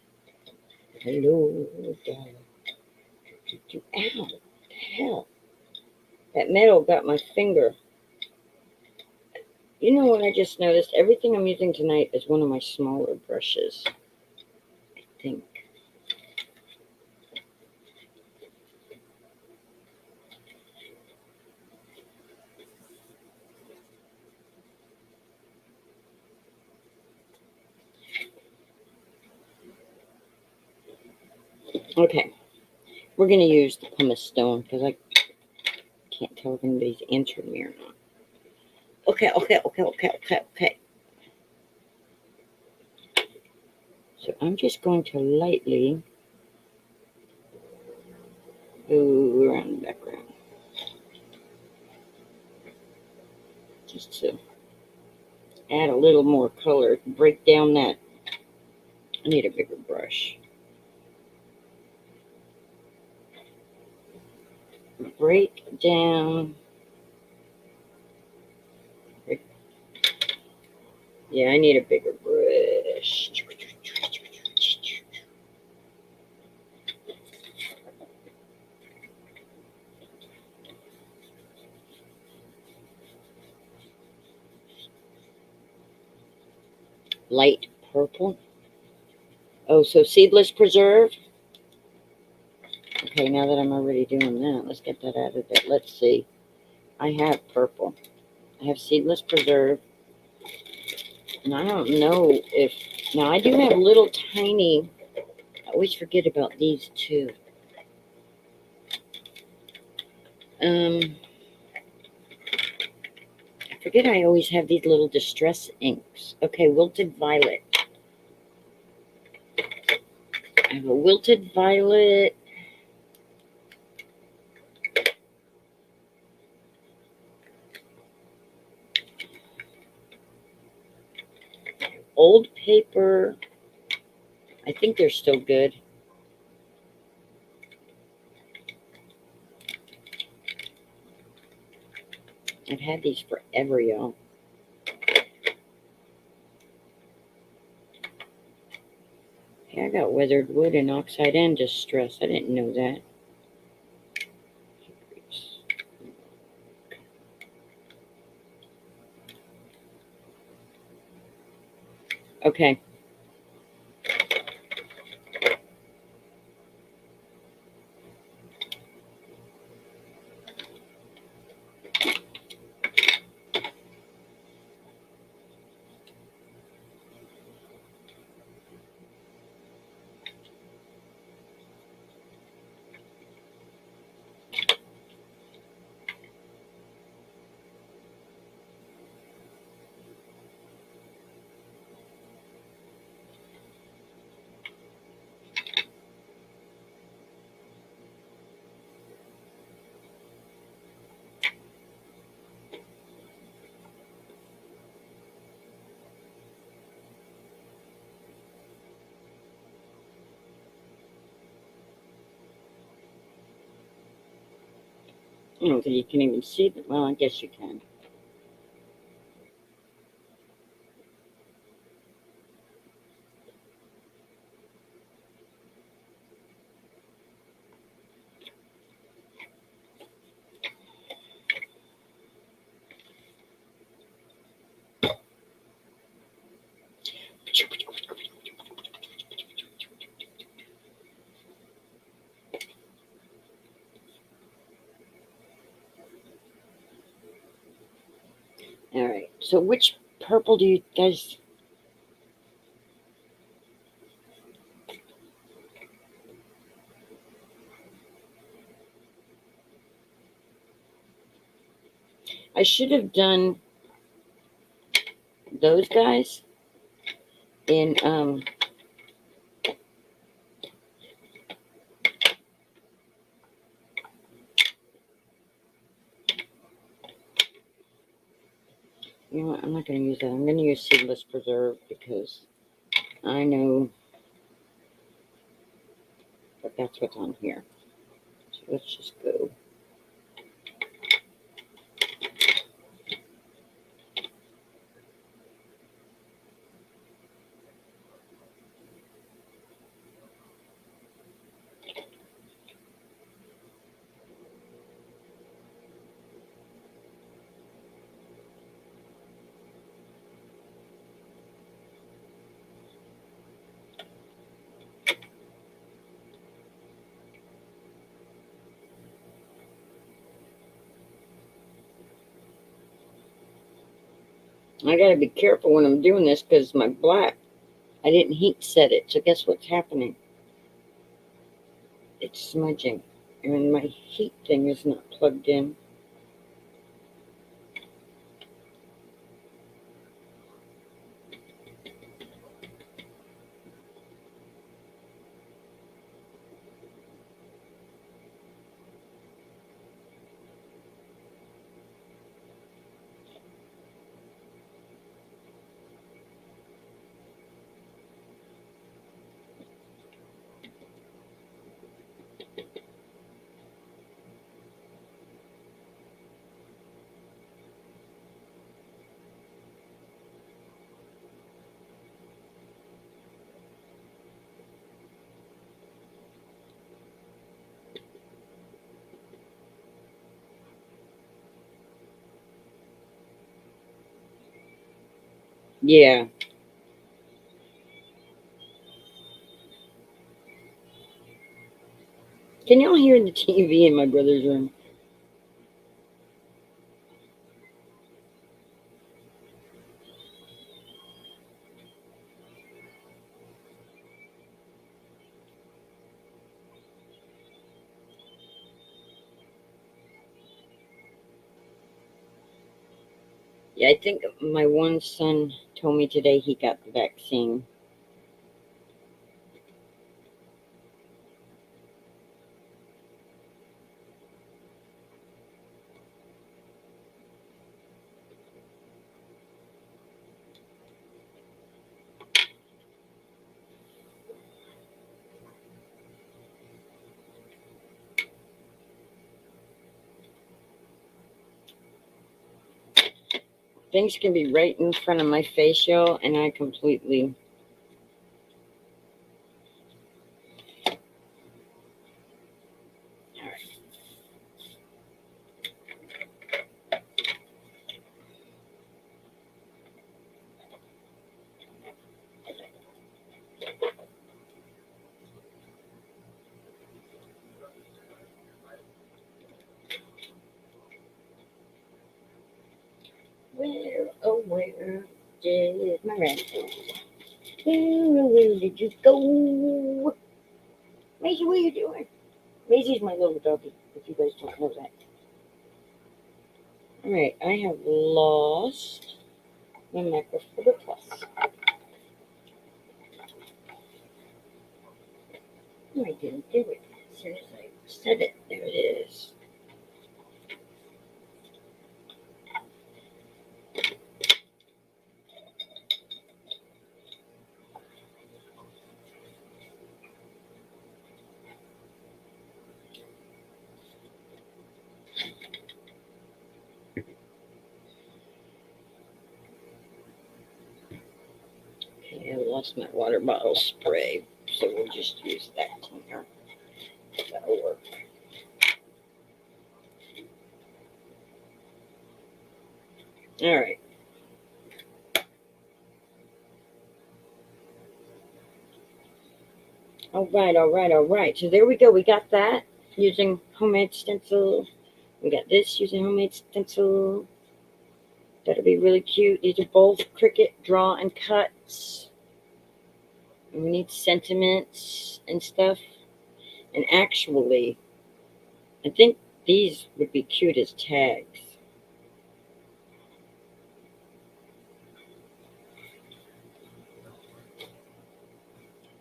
Hello, darling. Ow, the hell. That metal got my finger. You know what I just noticed? Everything I'm using tonight is one of my smaller brushes. I think. Okay. We're going to use the pumice stone because I can't tell if anybody's answered me or not. Okay. So I'm just going to lightly go around the background. Just to add a little more color, break down that. I need a bigger brush. Break down. Yeah, I need a bigger brush. Light purple. Oh, so seedless preserve. Okay, now that I'm already doing that, let's get that out of there. Let's see. I have purple. I have seedless preserve. And I don't know if... Now, I do have little tiny... I always forget about these two. I forget I always have these little distress inks. Okay, wilted violet. I have a wilted violet. Old paper. I think they're still good. I've had these forever, y'all. Hey, I got weathered wood and oxide and distress. I didn't know that. Okay. I don't think you can even see them. Well, I guess you can. All right. So which purple do you guys? I should have done those guys in you know what, I'm not going to use that. I'm going to use seedless preserve because I know that that's what's on here. So let's just go. I got to be careful when I'm doing this because my black, I didn't heat set it. So guess what's happening? It's smudging. And my heat thing is not plugged in. Yeah. Can y'all hear the TV in my brother's room? Yeah, I think my one son told me today he got the vaccine. Things can be right in front of my face, y'all, and I completely. All right. Where, oh, where did my rat go? Where, oh, where did you go? Maisie, what are you doing? Maisie's my little doggy, if you guys don't know that. All right, I have lost my microfiber plus. Oh, I didn't do it. As soon as I said it, there it is. lost my water bottle spray, so we'll just use that here. That'll work. All right. All right, all right, all right. So there we go. We got that using homemade stencil. We got this using homemade stencil. That'll be really cute. These are both Cricut Draw and Cuts. And we need sentiments and stuff. And actually, I think these would be cute as tags.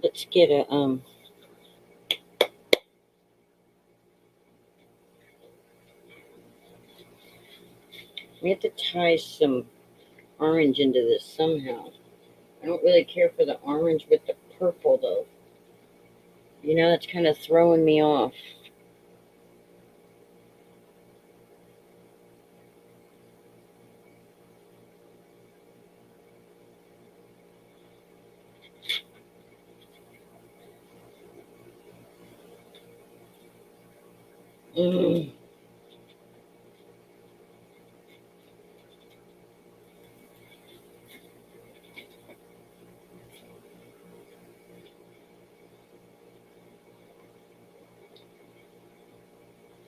Let's get a we have to tie some orange into this somehow. I don't really care for the orange with the purple though. You know, that's kind of throwing me off. Mm.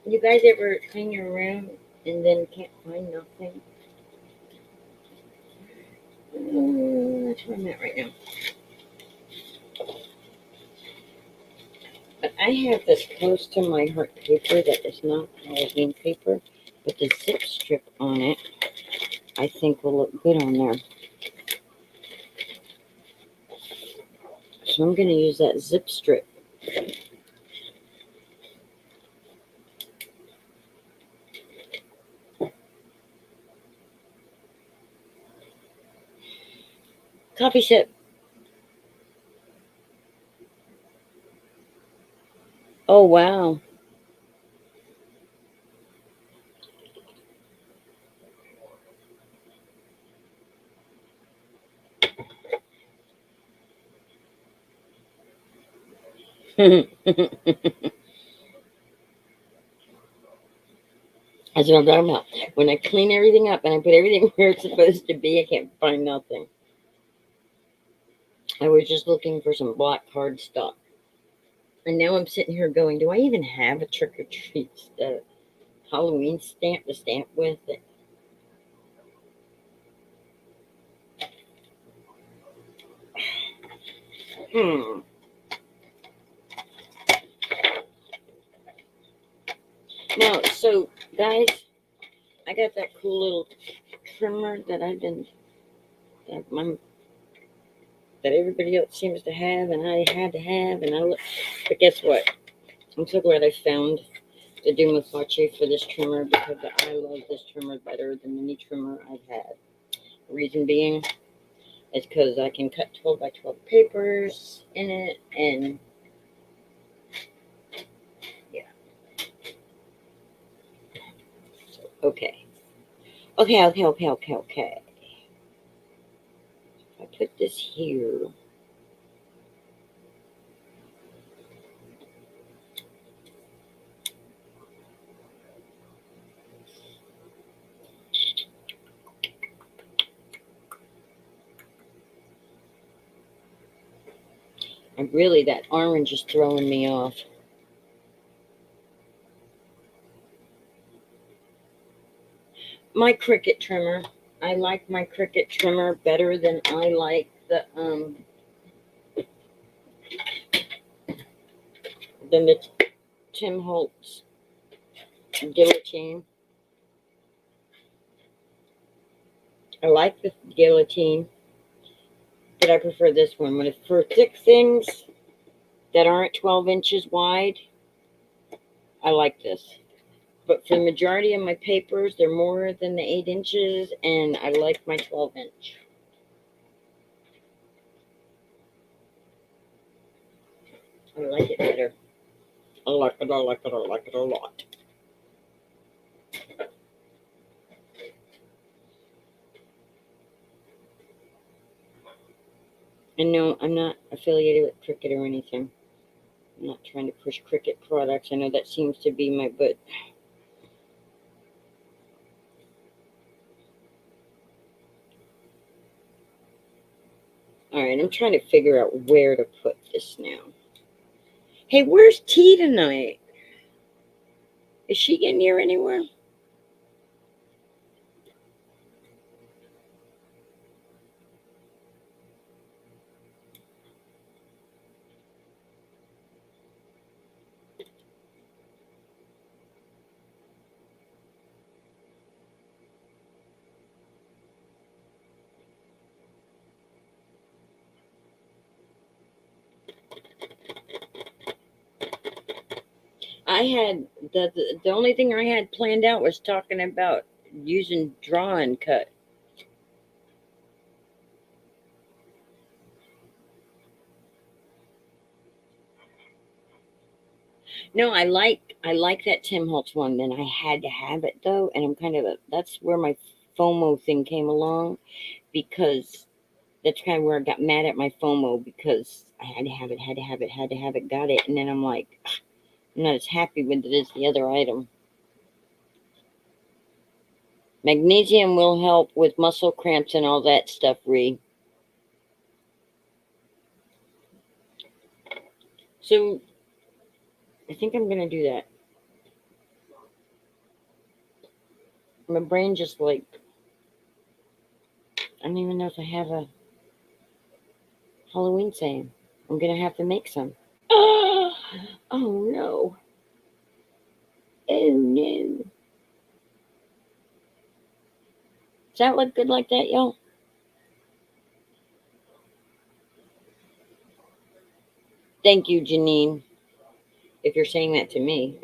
You guys ever clean your room and then can't find nothing? That's where I'm at right now. But I have this close to my heart paper that is not Halloween paper, but the zip strip on it I think will look good on there. So I'm going to use that zip strip. Coffee sip. Oh, wow. That's what I'm talking about. When I clean everything up and I put everything where it's supposed to be, I can't find nothing. I was just looking for some black cardstock. And now I'm sitting here going, do I even have a trick or treat Halloween stamp to stamp with? Hmm. No, so guys, I got that cool little trimmer that that everybody else seems to have, and I had to have, and I look. But guess what? I'm so glad I found the Dumafache for this trimmer because I love this trimmer better than any trimmer I've had. The reason being is because I can cut 12 by 12 papers in it, and yeah. So, okay. Okay. If I put this here. And really, that orange is throwing me off. My Cricut trimmer. I like my Cricut trimmer better than I like the Tim Holtz guillotine. I like the guillotine, but I prefer this one. When it's for thick things that aren't 12 inches wide, I like this. But for the majority of my papers, they're more than the 8 inches, and I like my 12 inch. I like it better. I like it a lot. And no, I'm not affiliated with Cricut or anything. I'm not trying to push Cricut products. I know that seems to be my but. All right, I'm trying to figure out where to put this now. Hey, where's T tonight? Is she getting here anywhere? I had the only thing I had planned out was talking about using draw and cut. No, I like that Tim Holtz one. Then I had to have it though, and I'm kind of that's where my FOMO thing came along because that's kind of where I got mad at my FOMO because I had to have it, had to have it, had to have it, got it, and then I'm like, I'm not as happy with it as the other item. Magnesium will help with muscle cramps and all that stuff, Ree. So I think I'm gonna do that. My brain just like I don't even know if I have a Halloween saying. I'm gonna have to make some. Oh, oh no. Oh no. Does that look good like that, y'all? Thank you, Janine, if you're saying that to me.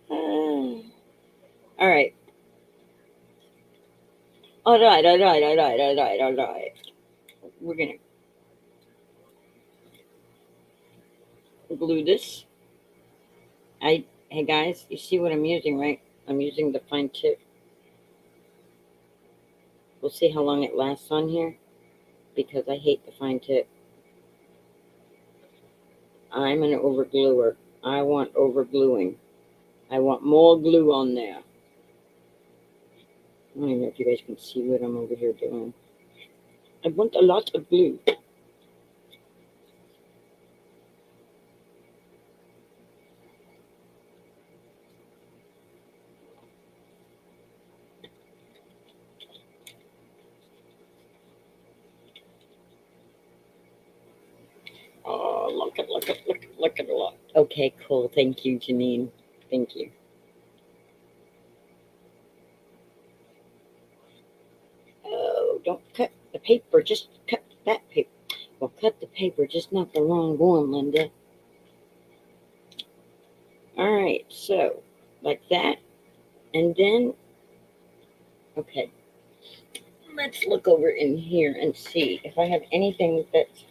All right. All right, all right, all right, all right, all right. We're gonna glue this. Hey guys, you see what I'm using, right? I'm using the fine tip. We'll see how long it lasts on here because I hate the fine tip. I'm an overgluer. I want overgluing. I want more glue on there. I don't even know if you guys can see what I'm over here doing. I want a lot of glue. Oh, look at a lot. Okay, cool. Thank you, Janine. Thank you. Oh, don't cut the paper. Just cut that paper. Well, cut the paper, just not the wrong one, Linda. All right, so like that. And then, okay, let's look over in here and see if I have anything that's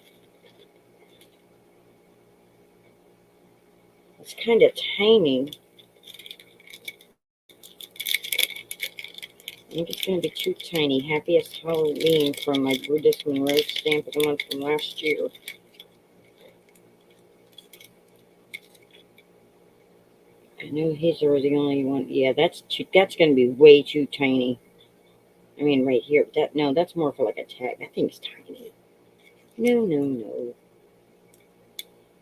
kind of tiny. I think it's going to be too tiny. Happiest Halloween from my Buddhist Monroe stamp of the month from last year. I know his are the only one. Yeah, that's going to be way too tiny. I mean, right here. That no, that's more for like a tag. That thing's tiny. No, no, no,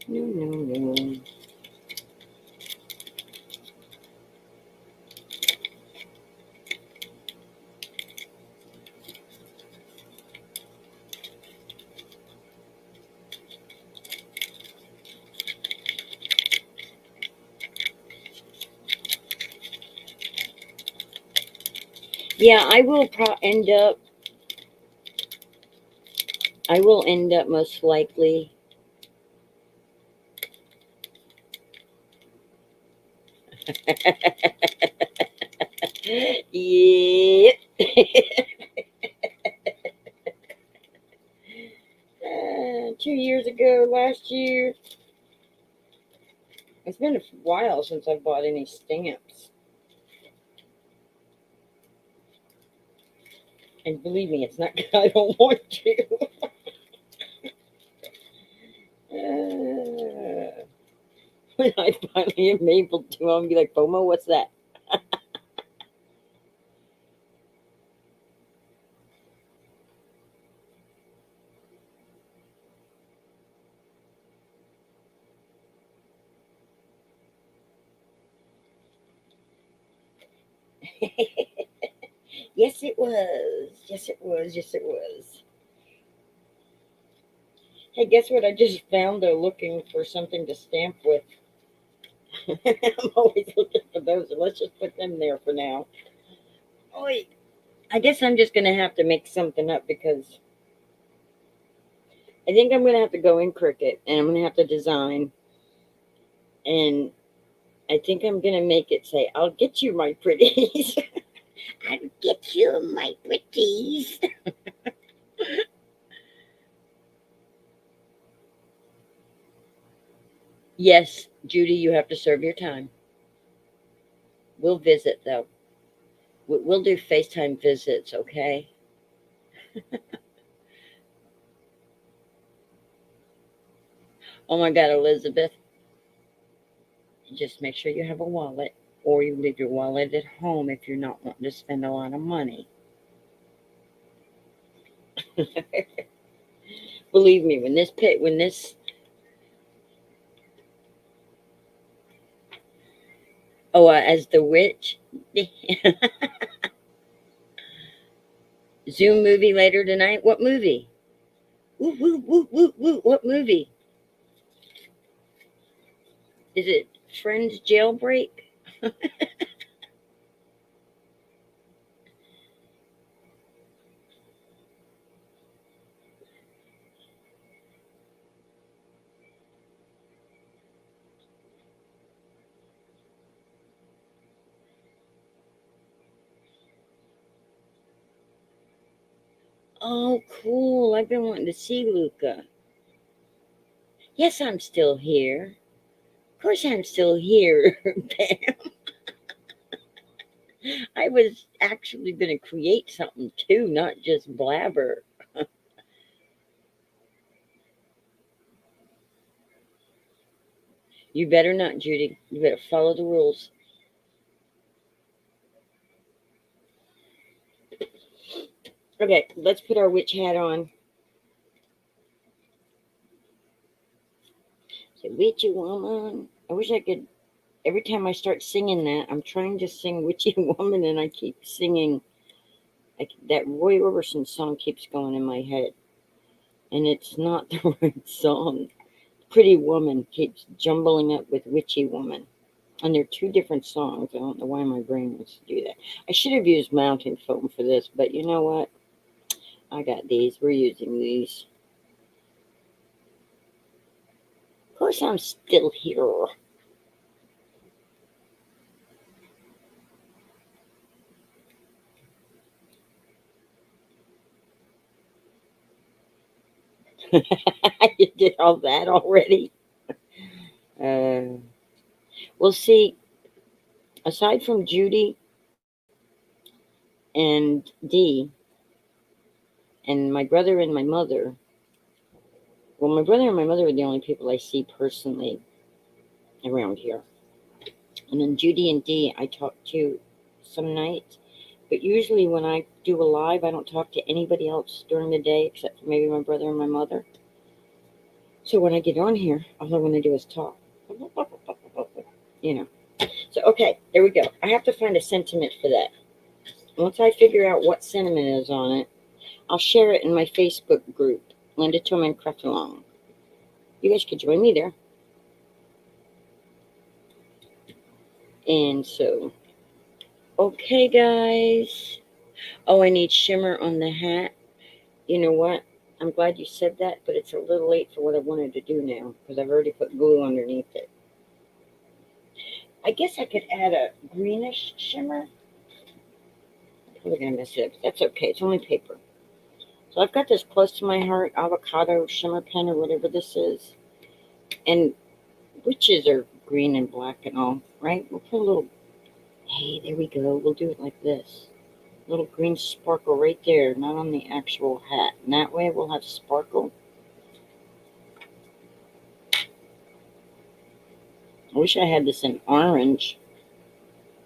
no, no, no. Yeah, I will end up. I will end up most likely. Yeah. 2 years ago, last year. It's been a while since I bought any stamps. And believe me, it's not 'cause I don't want to. Uh, when I finally am able to, I'll be like, FOMO, what's that? Yes, it was. Yes, it was. Yes, it was. Hey, guess what? I just found though looking for something to stamp with. I'm always looking for those. So let's just put them there for now. Oh, I guess I'm just gonna have to make something up because I think I'm gonna have to go in Cricut and I'm gonna have to design, and I think I'm gonna make it say, "I'll get you, my pretties." I'll get you, my pretties. Yes, Judy, you have to serve your time. We'll visit though. We'll do FaceTime visits, okay? Oh my God, Elizabeth, just make sure you have a wallet, or you leave your wallet at home if you're not wanting to spend a lot of money. Believe me, when this as the witch, Zoom movie later tonight. What movie? Woo, woo, woo, woo, woo. What movie? Is it Friends Jailbreak? Oh, cool. I've been wanting to see Luca. Yes, I'm still here. Of course, I'm still here. I was actually going to create something too, not just blabber. You better not, Judy. You better follow the rules. Okay, let's put our witch hat on. Say, witchy woman. I wish I could. Every time I start singing that, I'm trying to sing witchy woman, and I keep singing. That Roy Orbison song keeps going in my head, and it's not the right song. Pretty Woman keeps jumbling up with Witchy Woman. And they're two different songs. I don't know why my brain wants to do that. I should have used mounting foam for this, but you know what? I got these. We're using these. Of course, I'm still here. You did all that already? Uh, well, see, aside from Judy and Dee and my brother and my mother, well, my brother and my mother are the only people I see personally around here. And then Judy and Dee, I talk to some nights. But usually when I do a live, I don't talk to anybody else during the day except for maybe my brother and my mother. So when I get on here, all I want to do is talk. You know. So okay, there we go. I have to find a sentiment for that. Once I figure out what sentiment is on it, I'll share it in my Facebook group, Linda Tillman Craft Along. You guys could join me there. And so, okay, guys. Oh, I need shimmer on the hat. You know what? I'm glad you said that, but it's a little late for what I wanted to do now because I've already put glue underneath it. I guess I could add a greenish shimmer. I'm probably gonna mess it up. That's okay. It's only paper. So I've got this close to my heart avocado shimmer pen or whatever this is, and witches are green and black and all, right? We'll put a little. Hey, there we go. We'll do it like this. Little green sparkle right there, not on the actual hat. And that way we'll have sparkle. I wish I had this in orange.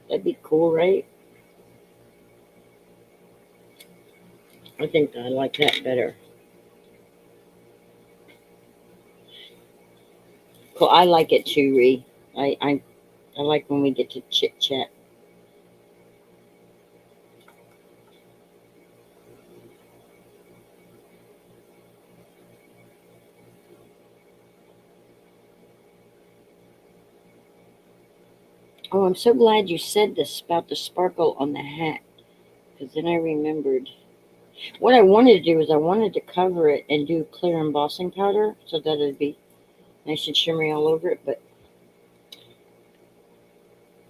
That'd be cool, right? I think I like that better. Cool. I like it too, Ree. I like when we get to chit chat. Oh, I'm so glad you said this about the sparkle on the hat, because then I remembered. What I wanted to do is I wanted to cover it and do clear embossing powder so that it'd be nice and shimmery all over it, but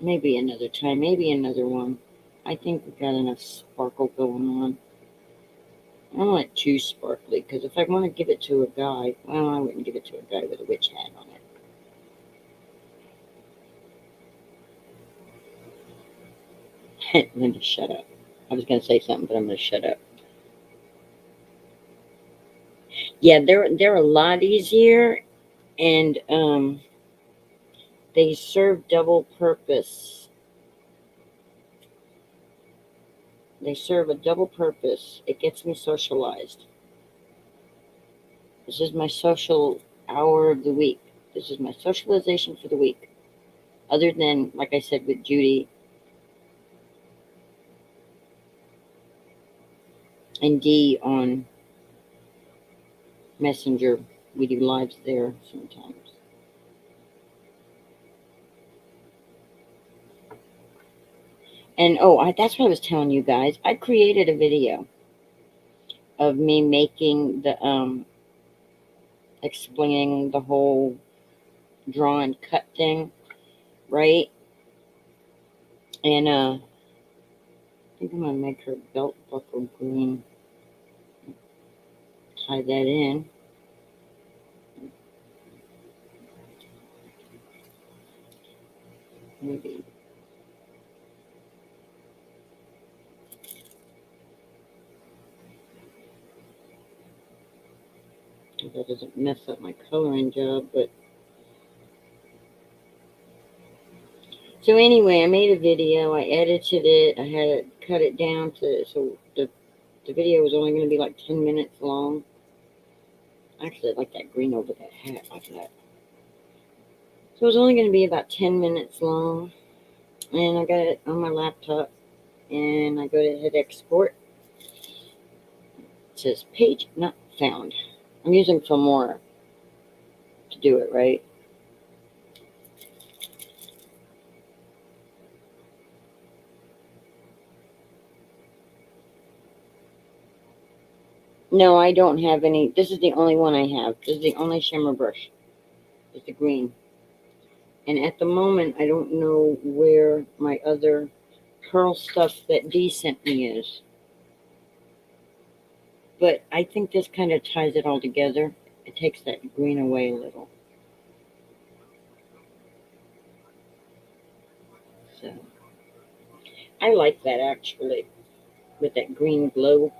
maybe another time, maybe another one. I think we've got enough sparkle going on. I don't want it too sparkly, because if I want to give it to a guy, well, I wouldn't give it to a guy with a witch hat on it. Linda, shut up. I was going to say something, but I'm going to shut up. Yeah, they're a lot easier, and they serve double purpose. They serve a double purpose. It gets me socialized. This is my social hour of the week. This is my socialization for the week. Other than, like I said, with Judy and Dee on Messenger, we do lives there sometimes. And that's what I was telling you guys. I created a video of me making the explaining the whole draw and cut thing, right? And I think I'm gonna make her belt buckle green. Tie that in. Maybe that doesn't mess up my coloring job, but so anyway, I made a video. I edited it. I had it cut it down to so the video was only going to be like 10 minutes long. Actually, I like that green over that hat, like that. So it was only going to be about 10 minutes long, and I got it on my laptop, and I go to hit export. It says page not found. I'm using Filmora to do it, right? No, I don't have any. This is the only one I have. This is the only shimmer brush. It's the green. And at the moment, I don't know where my other pearl stuff that Dee sent me is. But I think this kind of ties it all together. It takes that green away a little. So I like that actually, with that green glow.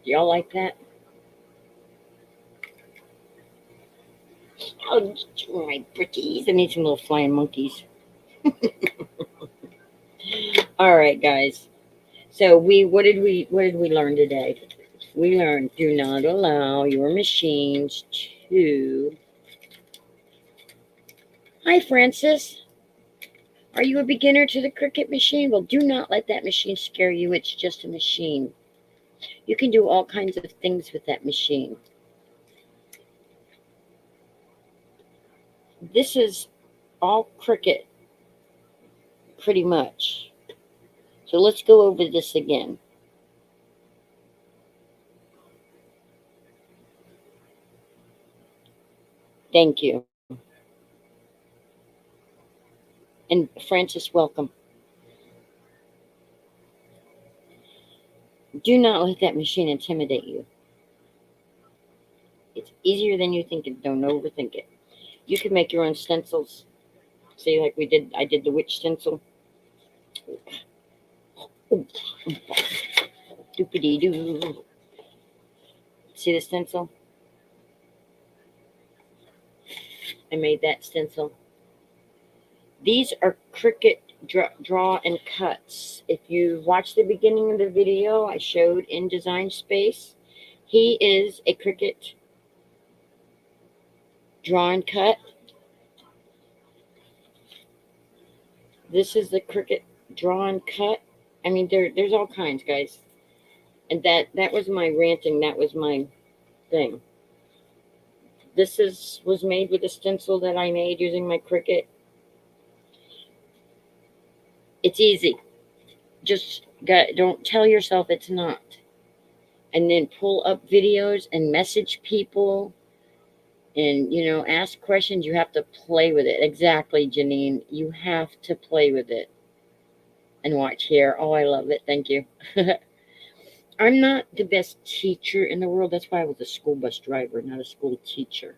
Do y'all like that? Oh, my pretties. I need some little flying monkeys. All right, guys. So what did we learn today? We learned do not allow your machines to. Hi, Francis. Are you a beginner to the Cricut machine? Well, do not let that machine scare you. It's just a machine. You can do all kinds of things with that machine. This is all Cricut, pretty much. So let's go over this again. Thank you. And Francis, welcome. Do not let that machine intimidate you. It's easier than you think it. Don't overthink it. You can make your own stencils. See, like I did the witch stencil. Doopity doo. See the stencil? I made that stencil. These are Cricut draw and cuts. If you watched the beginning of the video I showed in Design Space, he is a Cricut draw and cut. This is the Cricut draw and cut. I mean, there's all kinds, guys. And that was my ranting. That was my thing. This was made with a stencil that I made using my Cricut. It's easy. Just don't tell yourself it's not. And then pull up videos and message people and, ask questions. You have to play with it. Exactly, Janine. You have to play with it. And watch here. Oh, I love it. Thank you. I'm not the best teacher in the world. That's why I was a school bus driver, not a school teacher.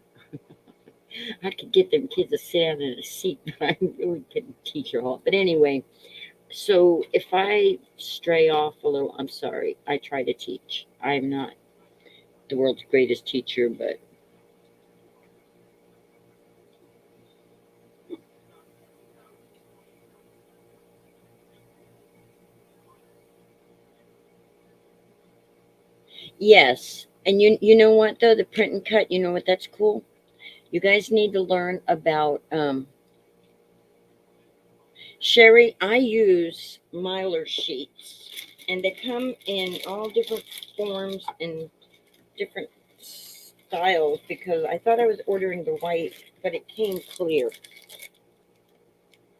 I could get them kids to sit down in a seat, but I really couldn't teach her all. But anyway, so if I stray off a little, I'm sorry. I try to teach. I'm not the world's greatest teacher, but yes. And you know what though, the print and cut, you know what, that's cool. You guys need to learn about Sherry. I use Mylar sheets, and they come in all different forms and different styles because I thought I was ordering the white, but it came clear.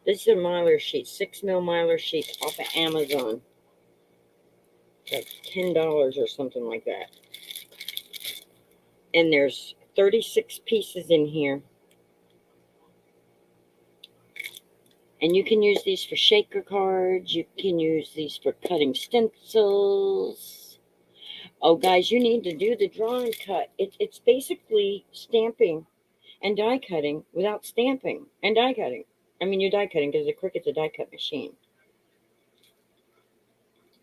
This is a Mylar sheet, 6 mil Mylar sheet off of Amazon. Like $10 or something like that. And there's 36 pieces in here. And you can use these for shaker cards. You can use these for cutting stencils. Oh, guys, you need to do the draw and cut. It's basically stamping and die cutting without stamping and die cutting. I mean, you're die cutting because the Cricut's a die cut machine.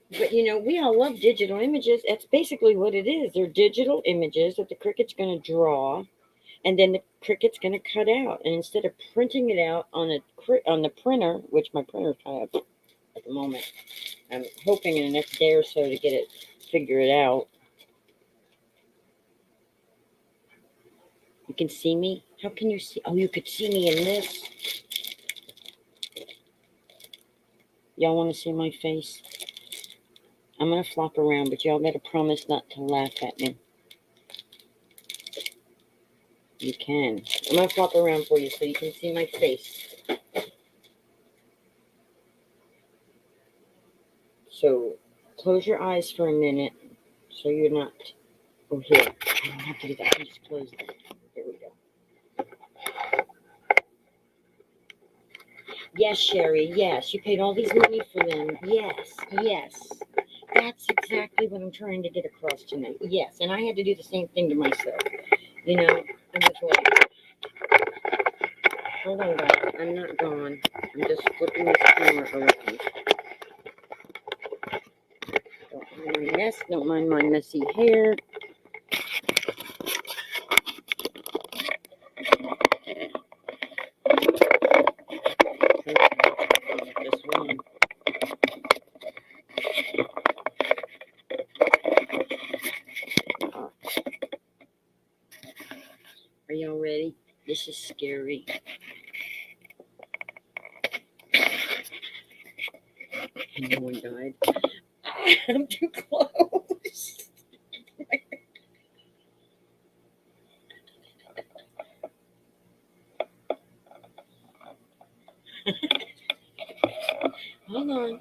But, we all love digital images. That's basically what it is. They're digital images that the Cricut's going to draw, and then the Cricut's going to cut out. And instead of printing it out on the printer, which my printer's tied up at the moment, I'm hoping in the next day or so to figure it out. You can see me? How can you see? Oh, you could see me in this. Y'all want to see my face? I'm going to flop around, but y'all better promise not to laugh at me. You can. I'm going to flop around for you so you can see my face. So close your eyes for a minute so you're not... Oh, here. I don't have to do that. I can just close them. There we go. Yes, Sherry. Yes. You paid all these money for them. Yes. Yes. That's exactly what I'm trying to get across tonight. Yes. And I had to do the same thing to myself. I was like, hold on, guys. I'm not gone. I'm just flipping this camera around. Don't mind my messy hair. This one. Are y'all ready? This is scary. And no one died. I'm too close. Hold on.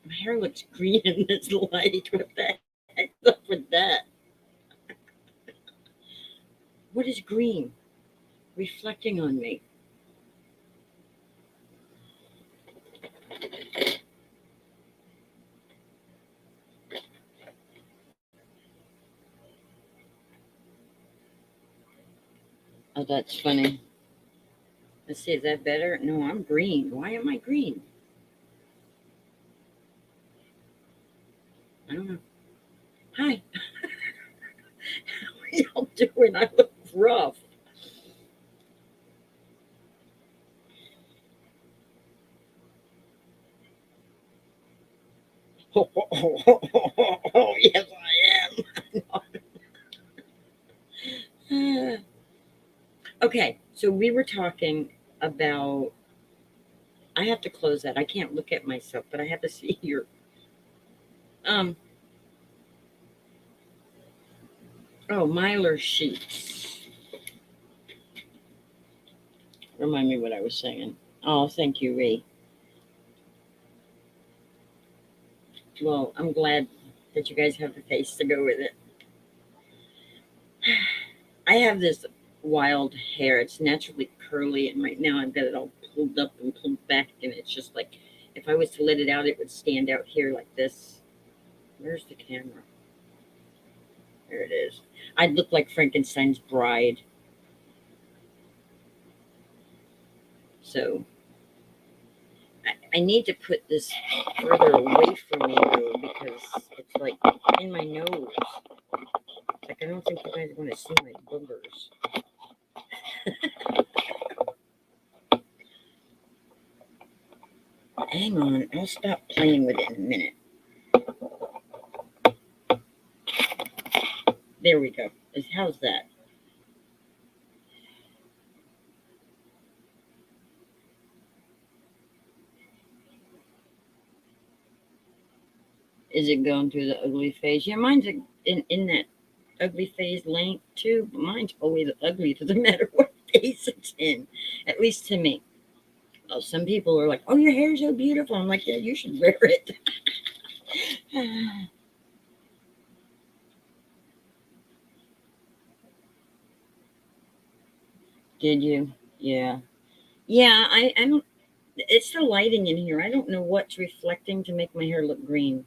My hair looks green in this light. What the heck's up with that? What is green? Reflecting on me. Oh, that's funny. Let's see, is that better? No, I'm green. Why am I green? I don't know. Hi, how are y'all doing? I look rough. Oh, yes, I am. Okay, so we were talking about. I have to close that. I can't look at myself, but I have to see your. Um. Oh, Mylar sheets. Remind me what I was saying. Oh, thank you, Ree. Well, I'm glad that you guys have the face to go with it. I have this wild hair. It's naturally curly, and right now I've got it all pulled up and pulled back, and it's just like if I was to let it out, it would stand out here like this. Where's the camera? There it is. I'd look like Frankenstein's bride. So I need to put this further away from me though because it's like in my nose. Like I don't think you guys want to see my boogers. Hang on, I'll stop playing with it in a minute. There we go. How's that? Is it going through the ugly phase? Yeah, mine's in that ugly phase length too, but mine's always ugly. It doesn't matter what phase it's in, at least to me. Well, some people are like, "Oh, your hair's so beautiful." I'm like, "Yeah, you should wear it." Did you? Yeah. Yeah, I don't. It's the lighting in here. I don't know what's reflecting to make my hair look green.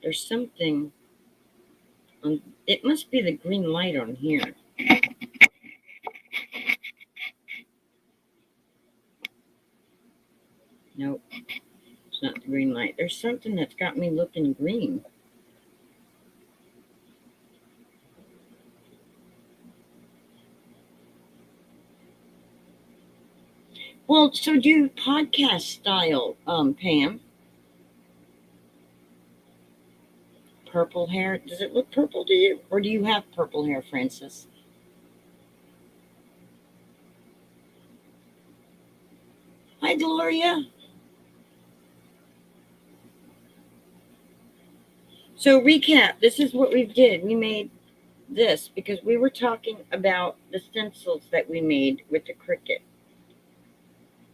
There's something on. It must be the green light on here. Nope, it's not the green light. There's something that's got me looking green. Well, so do podcast style, Pam. Purple hair. Does it look purple to you, or do you have purple hair, Francis? Hi, Gloria. So recap. This is what we did. We made this because we were talking about the stencils that we made with the Cricut,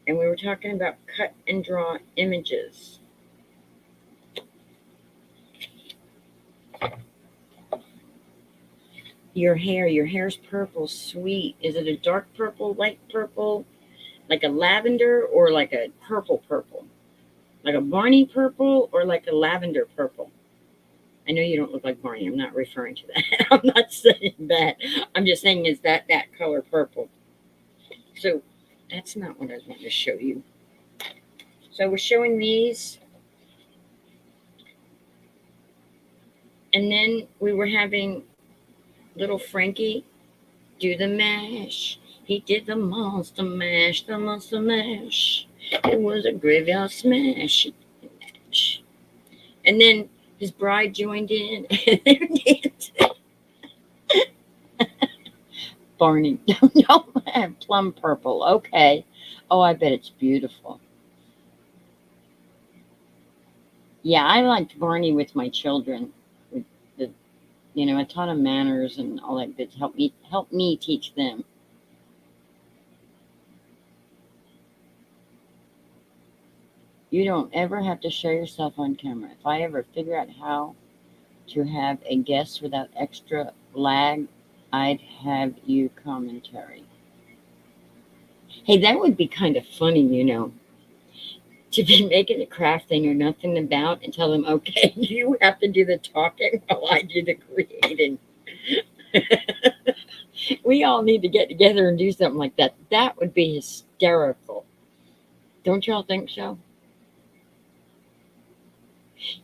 and we were talking about cut and draw images. Your hair's purple, sweet. Is it a dark purple, light purple, like a lavender, or like a purple purple? Like a Barney purple or like a lavender purple? I know you don't look like Barney. I'm not referring to that. I'm not saying that. I'm just saying is that color purple. So that's not what I was wanting to show you. So we're showing these, and then we were having little Frankie do the mash. He did the monster mash, the monster mash. It was a graveyard smash. And then his bride joined in, and they're dancing. Barney, no, plum purple. Okay. Oh, I bet it's beautiful. Yeah, I liked Barney with my children. With the, I taught them manners and all that good. Help me teach them. You don't ever have to show yourself on camera. If I ever figure out how to have a guest without extra lag, I'd have you commentary. Hey, that would be kind of funny, to be making a craft they know nothing about and tell them, okay, you have to do the talking while I do the creating. We all need to get together and do something like that. That would be hysterical. Don't y'all think so?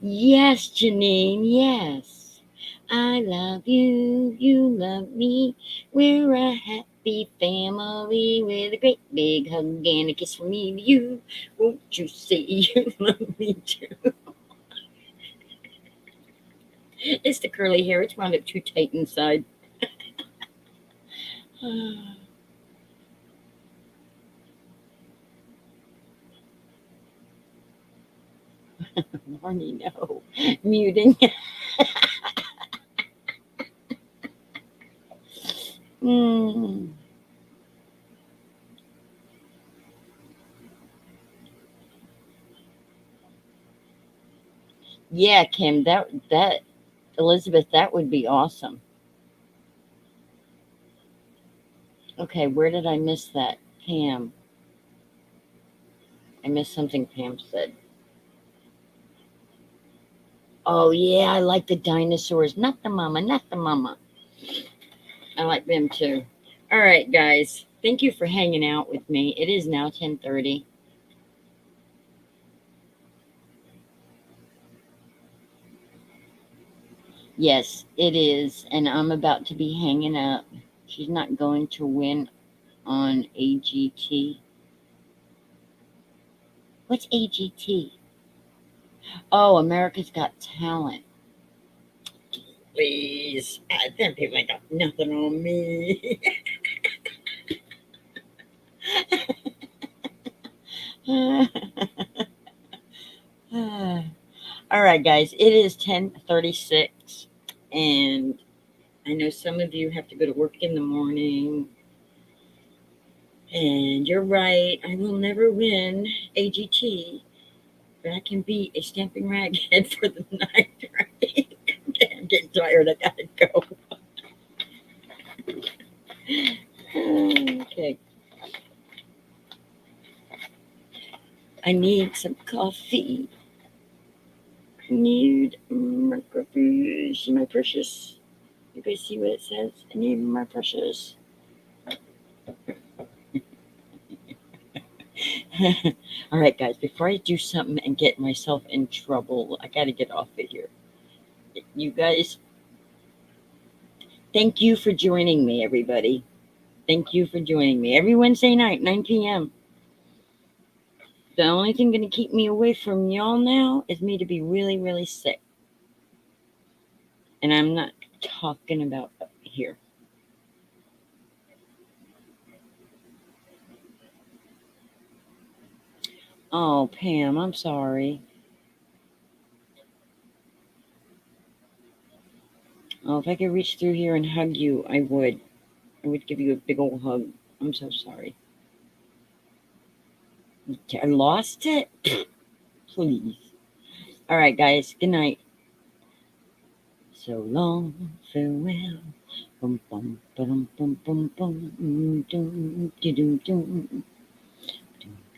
Yes, Janine, yes. I love you, you love me. We're a happy family with a great big hug and a kiss from me to you. Won't you say you love me too? It's the curly hair. It's wound up too tight inside. Marnie, no. Muting. Mm. Yeah, Kim, that Elizabeth, that would be awesome. Okay, where did I miss that? Pam. I missed something Pam said. Oh yeah, I like the dinosaurs. Not the mama, not the mama. I like them too. All right, guys. Thank you for hanging out with me. It is now 10:30. Yes, it is, and I'm about to be hanging up. She's not going to win on AGT. What's AGT? Oh, America's Got Talent. Please, them people ain't got nothing on me. All right, guys. It is 10:36, and I know some of you have to go to work in the morning. And you're right. I will never win AGT, but I can be a stamping raghead for the night. Right? I'm getting tired. I gotta go. Okay. I need some coffee. I need my coffee. See my precious. You guys see what it says? I need my precious. All right, guys. Before I do something and get myself in trouble, I gotta get off of here. You guys, thank you for joining me, everybody. Thank you for joining me every Wednesday night, 9 p.m. The only thing going to keep me away from y'all now is me to be really, really sick. And I'm not talking about up here. Oh, Pam, I'm sorry. Oh, if I could reach through here and hug you, I would. I would give you a big old hug. I'm so sorry. I lost it? Please. All right, guys. Good night. So long, farewell. Bum, bum, ba-dum, bum, bum, bum, dum, dum, dum, dum.